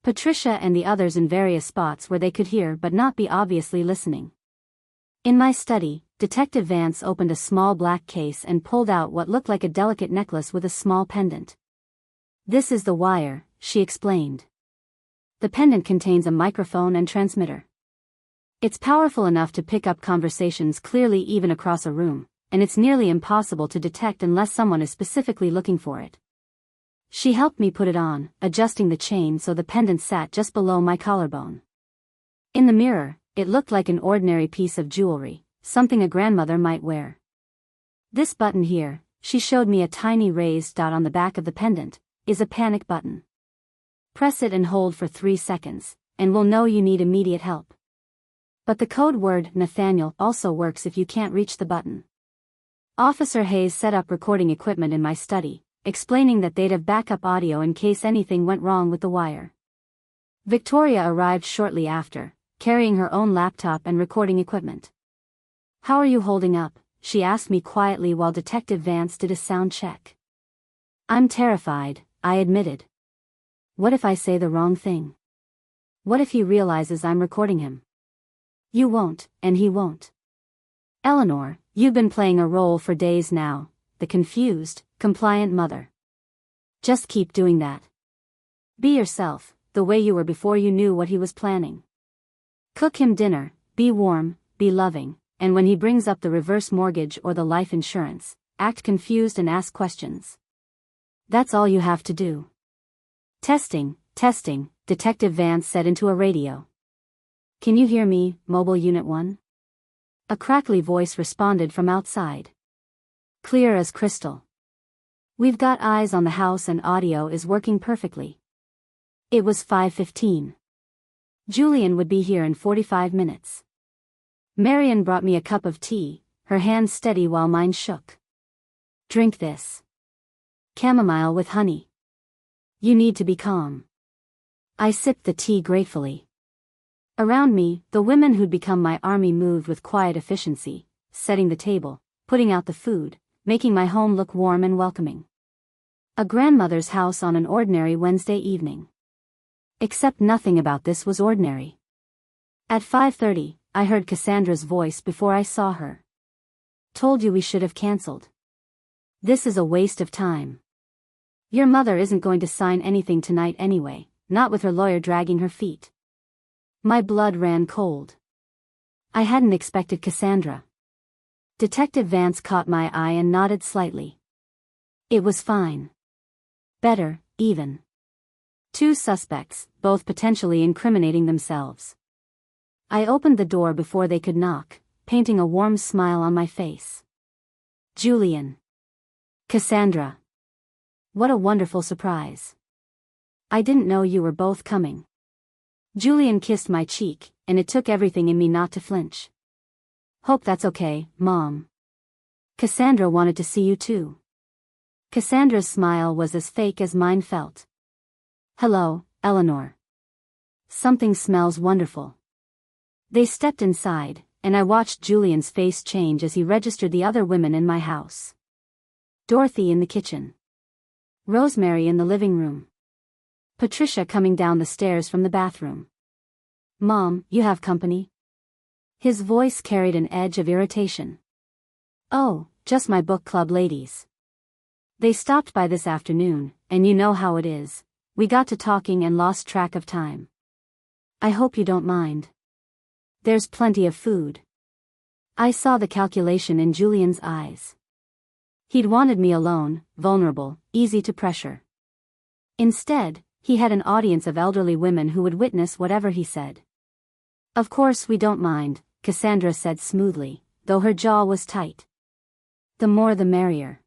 Patricia and the others in various spots where they could hear but not be obviously listening. In my study, Detective Vance opened a small black case and pulled out what looked like a delicate necklace with a small pendant. "This is the wire," she explained. "The pendant contains a microphone and transmitter. It's powerful enough to pick up conversations clearly even across a room, and it's nearly impossible to detect unless someone is specifically looking for it." She helped me put it on, adjusting the chain so the pendant sat just below my collarbone. In the mirror, it looked like an ordinary piece of jewelry, something a grandmother might wear. "This button here," she showed me a tiny raised dot on the back of the pendant, "is a panic button. Press it and hold for 3 seconds, and we'll know you need immediate help. But the code word Nathaniel also works if you can't reach the button." Officer Hayes set up recording equipment in my study, explaining that they'd have backup audio in case anything went wrong with the wire. Victoria arrived shortly after, carrying her own laptop and recording equipment. "How are you holding up?" she asked me quietly while Detective Vance did a sound check. "I'm terrified," I admitted. "What if I say the wrong thing? What if he realizes I'm recording him?" "You won't, and he won't. Eleanor, you've been playing a role for days now, the confused, compliant mother. Just keep doing that. Be yourself, the way you were before you knew what he was planning. Cook him dinner, be warm, be loving, and when he brings up the reverse mortgage or the life insurance, act confused and ask questions. That's all you have to do." "Testing, testing," Detective Vance said into a radio. "Can you hear me, Mobile Unit 1? A crackly voice responded from outside. "Clear as crystal. We've got eyes on the house and audio is working perfectly." It was 5:15. Julian would be here in 45 minutes. Marian brought me a cup of tea, her hand steady while mine shook. "Drink this. Chamomile with honey. You need to be calm." I sipped the tea gratefully. Around me, the women who'd become my army moved with quiet efficiency, setting the table, putting out the food, making my home look warm and welcoming. A grandmother's house on an ordinary Wednesday evening. Except nothing about this was ordinary. At 5:30, I heard Cassandra's voice before I saw her. Told you we should have cancelled. This is a waste of time. Your mother isn't going to sign anything tonight anyway, not with her lawyer dragging her feet. My blood ran cold. I hadn't expected Cassandra. Detective Vance caught my eye and nodded slightly. It was fine. Better, even. Two suspects, both potentially incriminating themselves. I opened the door before they could knock, painting a warm smile on my face. Julian. Cassandra. What a wonderful surprise. I didn't know you were both coming. Julian kissed my cheek, and it took everything in me not to flinch. Hope that's okay, Mom. Cassandra wanted to see you too. Cassandra's smile was as fake as mine felt. Hello, Eleanor. Something smells wonderful. They stepped inside, and I watched Julian's face change as he registered the other women in my house. Dorothy in the kitchen. Rosemary in the living room. Patricia coming down the stairs from the bathroom. Mom, you have company? His voice carried an edge of irritation. Oh, just my book club ladies. They stopped by this afternoon, and you know how it is. We got to talking and lost track of time. I hope you don't mind. There's plenty of food. I saw the calculation in Julian's eyes. He'd wanted me alone, vulnerable, easy to pressure. Instead, he had an audience of elderly women who would witness whatever he said. Of course we don't mind, Cassandra said smoothly, though her jaw was tight. The more the merrier.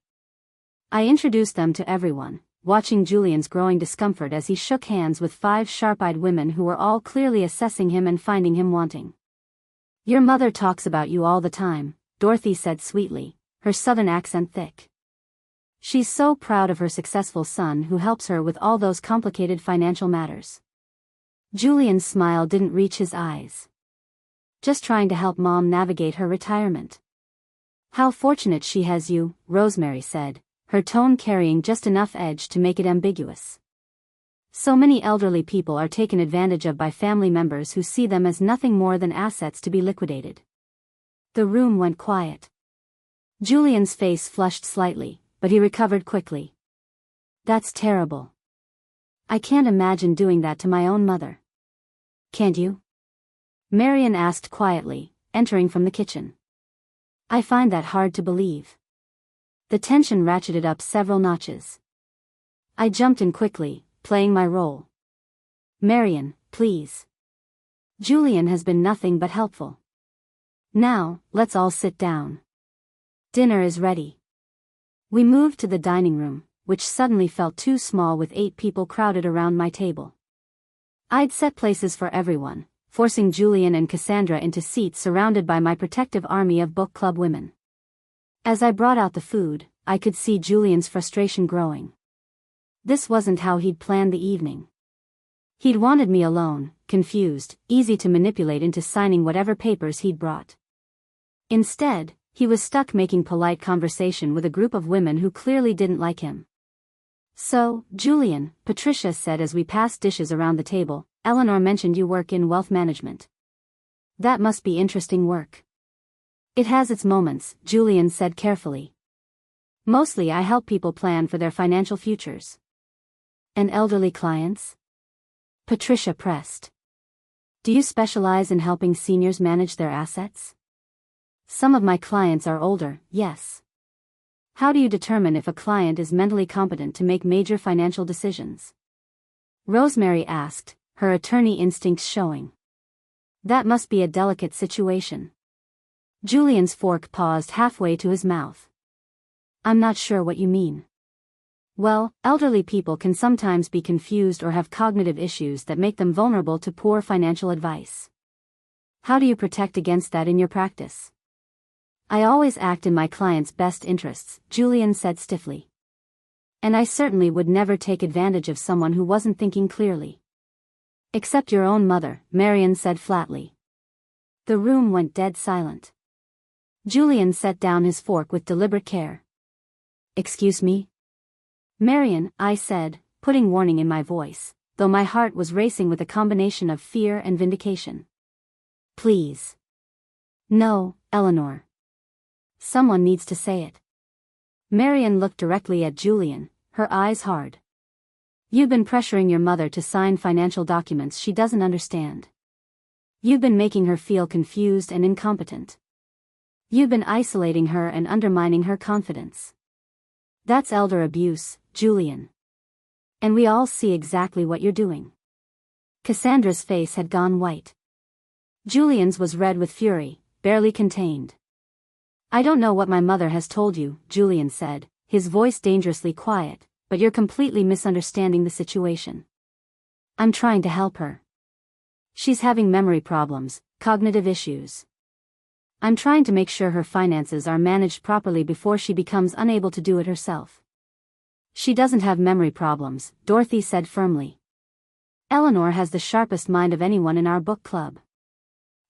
I introduced them to everyone, watching Julian's growing discomfort as he shook hands with 5 sharp-eyed women who were all clearly assessing him and finding him wanting. Your mother talks about you all the time, Dorothy said sweetly, her southern accent thick. She's so proud of her successful son who helps her with all those complicated financial matters. Julian's smile didn't reach his eyes. Just trying to help Mom navigate her retirement. How fortunate she has you, Rosemary said, her tone carrying just enough edge to make it ambiguous. So many elderly people are taken advantage of by family members who see them as nothing more than assets to be liquidated. The room went quiet. Julian's face flushed slightly, but he recovered quickly. That's terrible. I can't imagine doing that to my own mother. Can't you? Marian asked quietly, entering from the kitchen. I find that hard to believe. The tension ratcheted up several notches. I jumped in quickly, playing my role. Marian, please. Julian has been nothing but helpful. Now, let's all sit down. Dinner is ready. We moved to the dining room, which suddenly felt too small with 8 people crowded around my table. I'd set places for everyone, forcing Julian and Cassandra into seats surrounded by my protective army of book club women. As I brought out the food, I could see Julian's frustration growing. This wasn't how he'd planned the evening. He'd wanted me alone, confused, easy to manipulate into signing whatever papers he'd brought. Instead, he was stuck making polite conversation with a group of women who clearly didn't like him. So, Julian, Patricia said as we passed dishes around the table, Eleanor mentioned you work in wealth management. That must be interesting work. It has its moments, Julian said carefully. Mostly I help people plan for their financial futures. And elderly clients? Patricia pressed. Do you specialize in helping seniors manage their assets? Some of my clients are older, yes. How do you determine if a client is mentally competent to make major financial decisions? Rosemary asked, her attorney instincts showing. That must be a delicate situation. Julian's fork paused halfway to his mouth. I'm not sure what you mean. Well, elderly people can sometimes be confused or have cognitive issues that make them vulnerable to poor financial advice. How do you protect against that in your practice? I always act in my client's best interests, Julian said stiffly. And I certainly would never take advantage of someone who wasn't thinking clearly. Except your own mother, Marian said flatly. The room went dead silent. Julian set down his fork with deliberate care. Excuse me? Marian, I said, putting warning in my voice, though my heart was racing with a combination of fear and vindication. Please. No, Eleanor. Someone needs to say it. Marian looked directly at Julian, her eyes hard. You've been pressuring your mother to sign financial documents she doesn't understand. You've been making her feel confused and incompetent. You've been isolating her and undermining her confidence. That's elder abuse, Julian. And we all see exactly what you're doing. Cassandra's face had gone white. Julian's was red with fury, barely contained. I don't know what my mother has told you, Julian said, his voice dangerously quiet, but you're completely misunderstanding the situation. I'm trying to help her. She's having memory problems, cognitive issues. I'm trying to make sure her finances are managed properly before she becomes unable to do it herself. She doesn't have memory problems, Dorothy said firmly. Eleanor has the sharpest mind of anyone in our book club.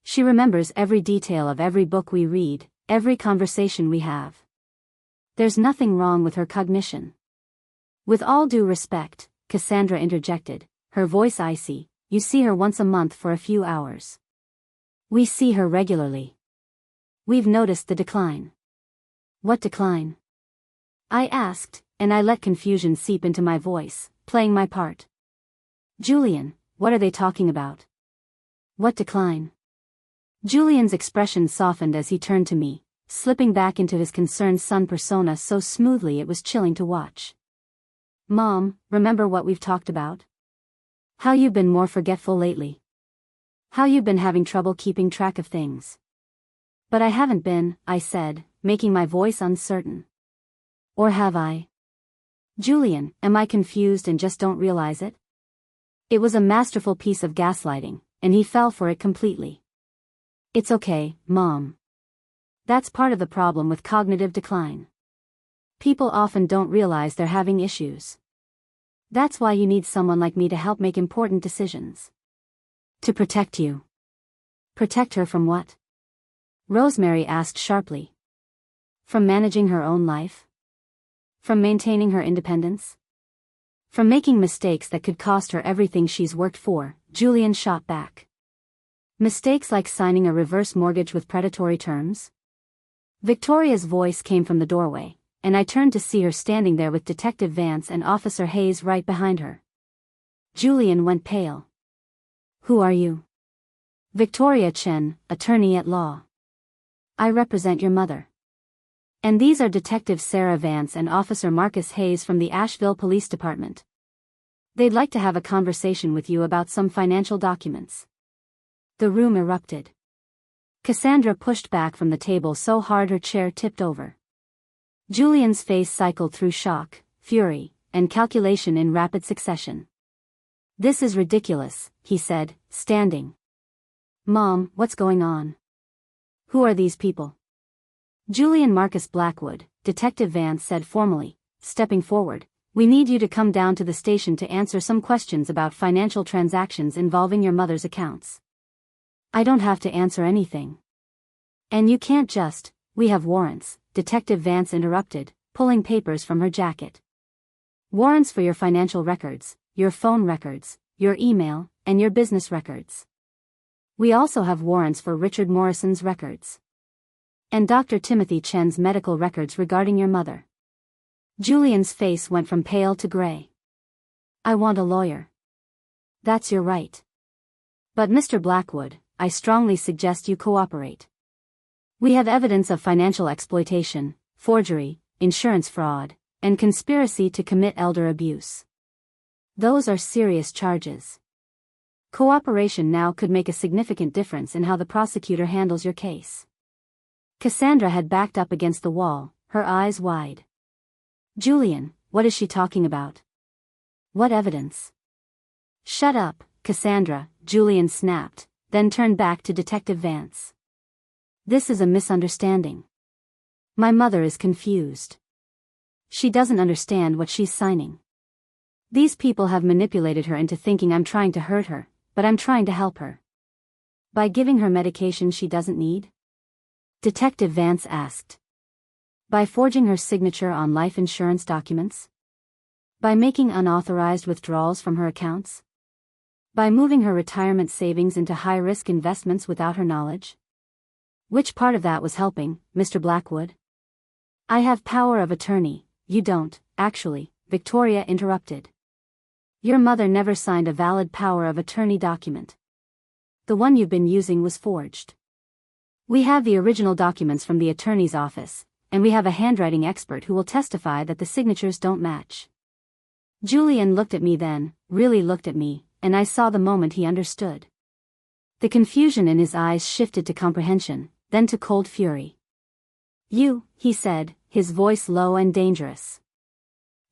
She remembers every detail of every book we read, every conversation we have. There's nothing wrong with her cognition. With all due respect, Cassandra interjected, her voice icy, you see her once a month for a few hours. We see her regularly. We've noticed the decline. What decline? I asked, and I let confusion seep into my voice, playing my part. Julian, what are they talking about? What decline? Julian's expression softened as he turned to me, slipping back into his concerned son persona so smoothly it was chilling to watch. Mom, remember what we've talked about? How you've been more forgetful lately. How you've been having trouble keeping track of things. But I haven't been, I said, making my voice uncertain. Or have I? Julian, am I confused and just don't realize it? It was a masterful piece of gaslighting, and he fell for it completely. It's okay, Mom. That's part of the problem with cognitive decline. People often don't realize they're having issues. That's why you need someone like me to help make important decisions. To protect you. Protect her from what? Rosemary asked sharply. From managing her own life? From maintaining her independence? From making mistakes that could cost her everything she's worked for, Julian shot back. Mistakes like signing a reverse mortgage with predatory terms? Victoria's voice came from the doorway, and I turned to see her standing there with Detective Vance and Officer Hayes right behind her. Julian went pale. Who are you? Victoria Chen, attorney at law. I represent your mother. And these are Detective Sarah Vance and Officer Marcus Hayes from the Asheville Police Department. They'd like to have a conversation with you about some financial documents. The room erupted. Cassandra pushed back from the table so hard her chair tipped over. Julian's face cycled through shock, fury, and calculation in rapid succession. This is ridiculous, he said, standing. Mom, what's going on? Who are these people? Julian Marcus Blackwood, Detective Vance said formally, stepping forward. We need you to come down to the station to answer some questions about financial transactions involving your mother's accounts. I don't have to answer anything. And you can't just, we have warrants, Detective Vance interrupted, pulling papers from her jacket. Warrants for your financial records, your phone records, your email, and your business records. We also have warrants for Richard Morrison's records. And Dr. Timothy Chen's medical records regarding your mother. Julian's face went from pale to gray. I want a lawyer. That's your right. But Mr. Blackwood, I strongly suggest you cooperate. We have evidence of financial exploitation, forgery, insurance fraud, and conspiracy to commit elder abuse. Those are serious charges. Cooperation now could make a significant difference in how the prosecutor handles your case. Cassandra had backed up against the wall, her eyes wide. Julian, what is she talking about? What evidence? Shut up, Cassandra, Julian snapped, then turned back to Detective Vance. This is a misunderstanding. My mother is confused. She doesn't understand what she's signing. These people have manipulated her into thinking I'm trying to hurt her, but I'm trying to help her. By giving her medication she doesn't need? Detective Vance asked. By forging her signature on life insurance documents? By making unauthorized withdrawals from her accounts? By moving her retirement savings into high-risk investments without her knowledge? Which part of that was helping, Mr. Blackwood? I have power of attorney. You don't, actually, Victoria interrupted. Your mother never signed a valid power of attorney document. The one you've been using was forged. We have the original documents from the attorney's office, and we have a handwriting expert who will testify that the signatures don't match. Julian looked at me then, really looked at me, and I saw the moment he understood. The confusion in his eyes shifted to comprehension, then to cold fury. You, he said, his voice low and dangerous.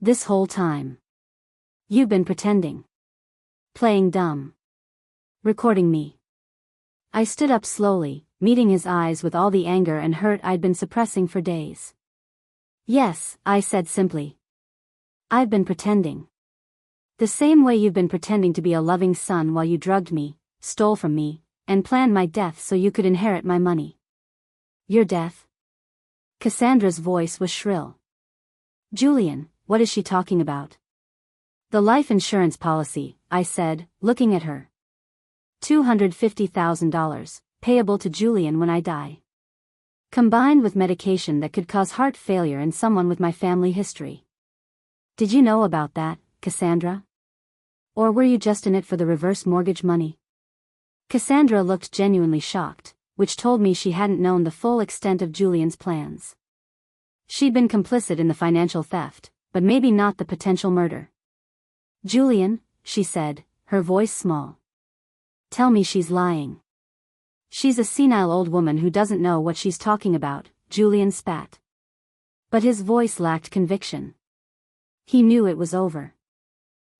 This whole time. You've been pretending. Playing dumb. Recording me. I stood up slowly, meeting his eyes with all the anger and hurt I'd been suppressing for days. Yes, I said simply. I've been pretending. The same way you've been pretending to be a loving son while you drugged me, stole from me, and planned my death so you could inherit my money. Your death? Cassandra's voice was shrill. Julian, what is she talking about? The life insurance policy, I said, looking at her. $250,000, payable to Julian when I die. Combined with medication that could cause heart failure in someone with my family history. Did you know about that, Cassandra? Or were you just in it for the reverse mortgage money? Cassandra looked genuinely shocked, which told me she hadn't known the full extent of Julian's plans. She'd been complicit in the financial theft, but maybe not the potential murder. Julian, she said, her voice small. Tell me she's lying. She's a senile old woman who doesn't know what she's talking about, Julian spat. But his voice lacked conviction. He knew it was over.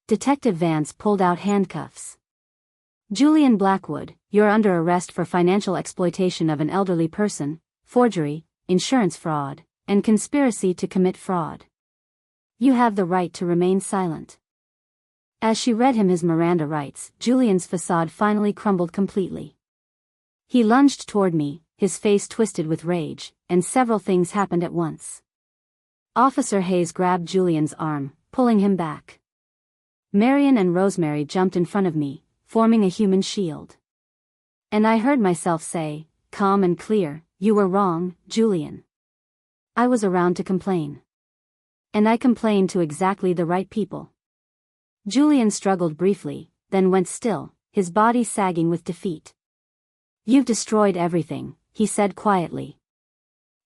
Detective Vance pulled out handcuffs. Julian Blackwood, you're under arrest for financial exploitation of an elderly person, forgery, insurance fraud, and conspiracy to commit fraud. You have the right to remain silent. As she read him his Miranda rights, Julian's facade finally crumbled completely. He lunged toward me, his face twisted with rage, and several things happened at once. Officer Hayes grabbed Julian's arm, pulling him back. Marion and Rosemary jumped in front of me, forming a human shield. And I heard myself say, calm and clear, you were wrong, Julian. I was around to complain. And I complained to exactly the right people. Julian struggled briefly, then went still, his body sagging with defeat. You've destroyed everything, he said quietly.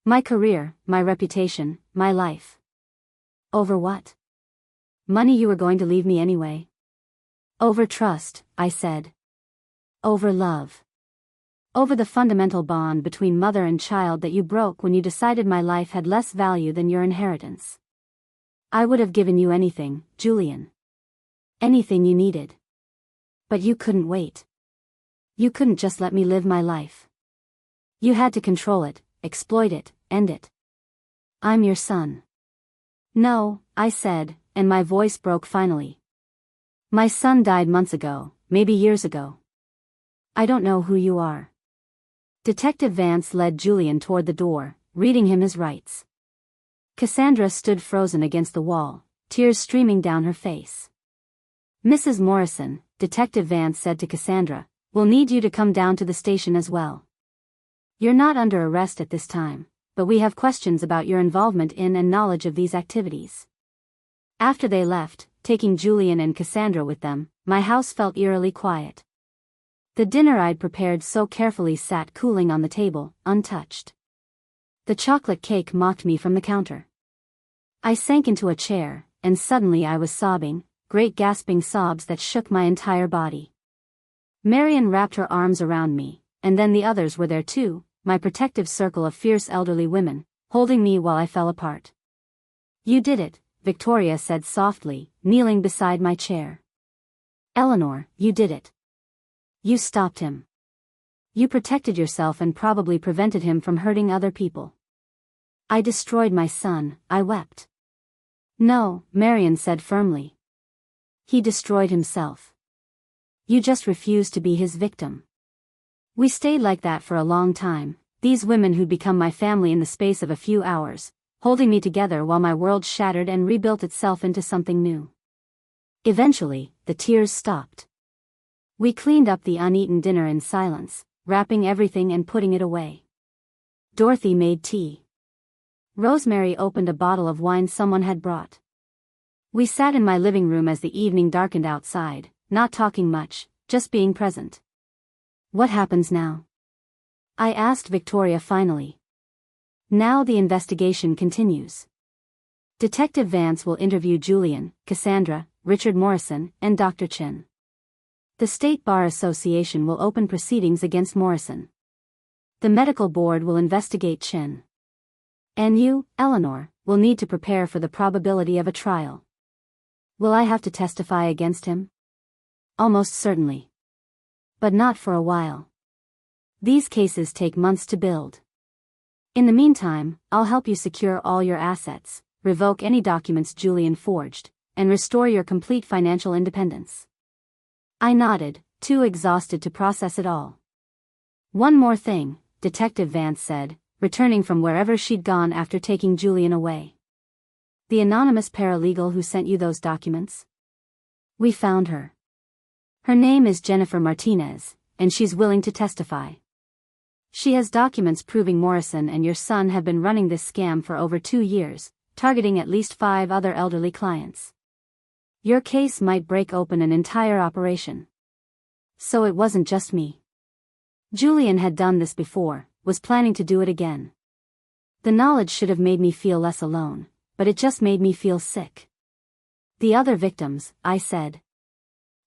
My career, my reputation, my life. Over what? Money you were going to leave me anyway. Over trust, I said. Over love. Over the fundamental bond between mother and child that you broke when you decided my life had less value than your inheritance. I would have given you anything, Julian. Anything you needed. But you couldn't wait. You couldn't just let me live my life. You had to control it, exploit it, end it. I'm your son. No, I said, and my voice broke finally. My son died months ago, maybe years ago. I don't know who you are. Detective Vance led Julian toward the door, reading him his rights. Cassandra stood frozen against the wall, tears streaming down her face. Mrs. Morrison, Detective Vance said to Cassandra, we'll need you to come down to the station as well. You're not under arrest at this time, but we have questions about your involvement in and knowledge of these activities. After they left, taking Julian and Cassandra with them, my house felt eerily quiet. The dinner I'd prepared so carefully sat cooling on the table, untouched. The chocolate cake mocked me from the counter. I sank into a chair, and suddenly I was sobbing, great gasping sobs that shook my entire body. Marion wrapped her arms around me, and then the others were there too, my protective circle of fierce elderly women, holding me while I fell apart. You did it, Victoria said softly, kneeling beside my chair. Eleanor, you did it. You stopped him. You protected yourself and probably prevented him from hurting other people. I destroyed my son, I wept. No, Marion said firmly. He destroyed himself. You just refused to be his victim. We stayed like that for a long time, these women who'd become my family in the space of a few hours, holding me together while my world shattered and rebuilt itself into something new. Eventually, the tears stopped. We cleaned up the uneaten dinner in silence, wrapping everything and putting it away. Dorothy made tea. Rosemary opened a bottle of wine someone had brought. We sat in my living room as the evening darkened outside, not talking much, just being present. What happens now? I asked Victoria finally. Now the investigation continues. Detective Vance will interview Julian, Cassandra, Richard Morrison, and Dr. Chin. The State Bar Association will open proceedings against Morrison. The medical board will investigate Chin. And you, Eleanor, will need to prepare for the probability of a trial. Will I have to testify against him? Almost certainly. But not for a while. These cases take months to build. In the meantime, I'll help you secure all your assets, revoke any documents Julian forged, and restore your complete financial independence. I nodded, too exhausted to process it all. One more thing, Detective Vance said, returning from wherever she'd gone after taking Julian away. The anonymous paralegal who sent you those documents? We found her. Her name is Jennifer Martinez, and she's willing to testify. She has documents proving Morrison and your son have been running this scam for over 2 years, targeting at least 5 other elderly clients. Your case might break open an entire operation. So it wasn't just me. Julian had done this before, was planning to do it again. The knowledge should have made me feel less alone, but it just made me feel sick. The other victims, I said.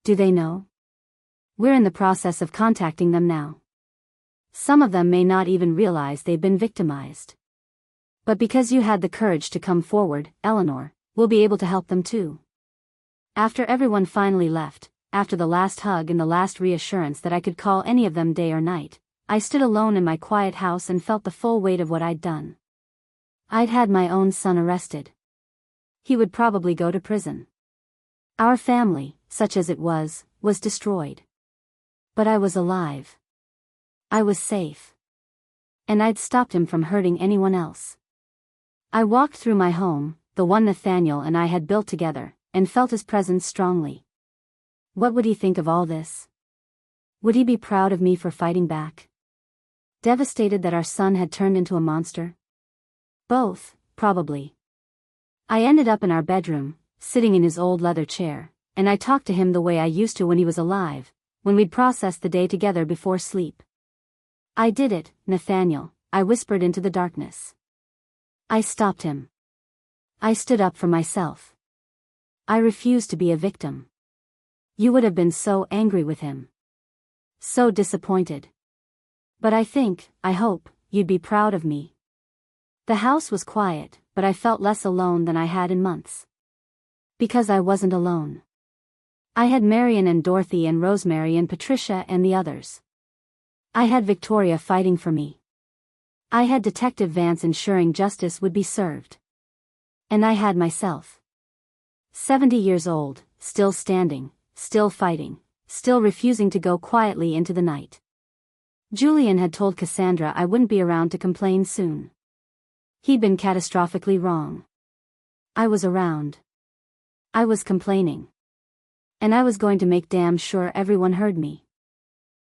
Do they know? We're in the process of contacting them now. Some of them may not even realize they've been victimized. But because you had the courage to come forward, Eleanor, we'll be able to help them too. After everyone finally left, after the last hug and the last reassurance that I could call any of them day or night, I stood alone in my quiet house and felt the full weight of what I'd done. I'd had my own son arrested. He would probably go to prison. Our family, such as it was destroyed. But I was alive. I was safe. And I'd stopped him from hurting anyone else. I walked through my home, the one Nathaniel and I had built together, and felt his presence strongly. What would he think of all this? Would he be proud of me for fighting back? Devastated that our son had turned into a monster? Both, probably. I ended up in our bedroom, sitting in his old leather chair, and I talked to him the way I used to when he was alive, when we'd process the day together before sleep. I did it, Nathaniel, I whispered into the darkness. I stopped him. I stood up for myself. I refused to be a victim. You would have been so angry with him. So disappointed. But I hope, you'd be proud of me. The house was quiet, but I felt less alone than I had in months. Because I wasn't alone. I had Marion and Dorothy and Rosemary and Patricia and the others. I had Victoria fighting for me. I had Detective Vance ensuring justice would be served. And I had myself. 70 years old, still standing, still fighting, still refusing to go quietly into the night. Julian had told Cassandra I wouldn't be around to complain soon. He'd been catastrophically wrong. I was around. I was complaining. And I was going to make damn sure everyone heard me.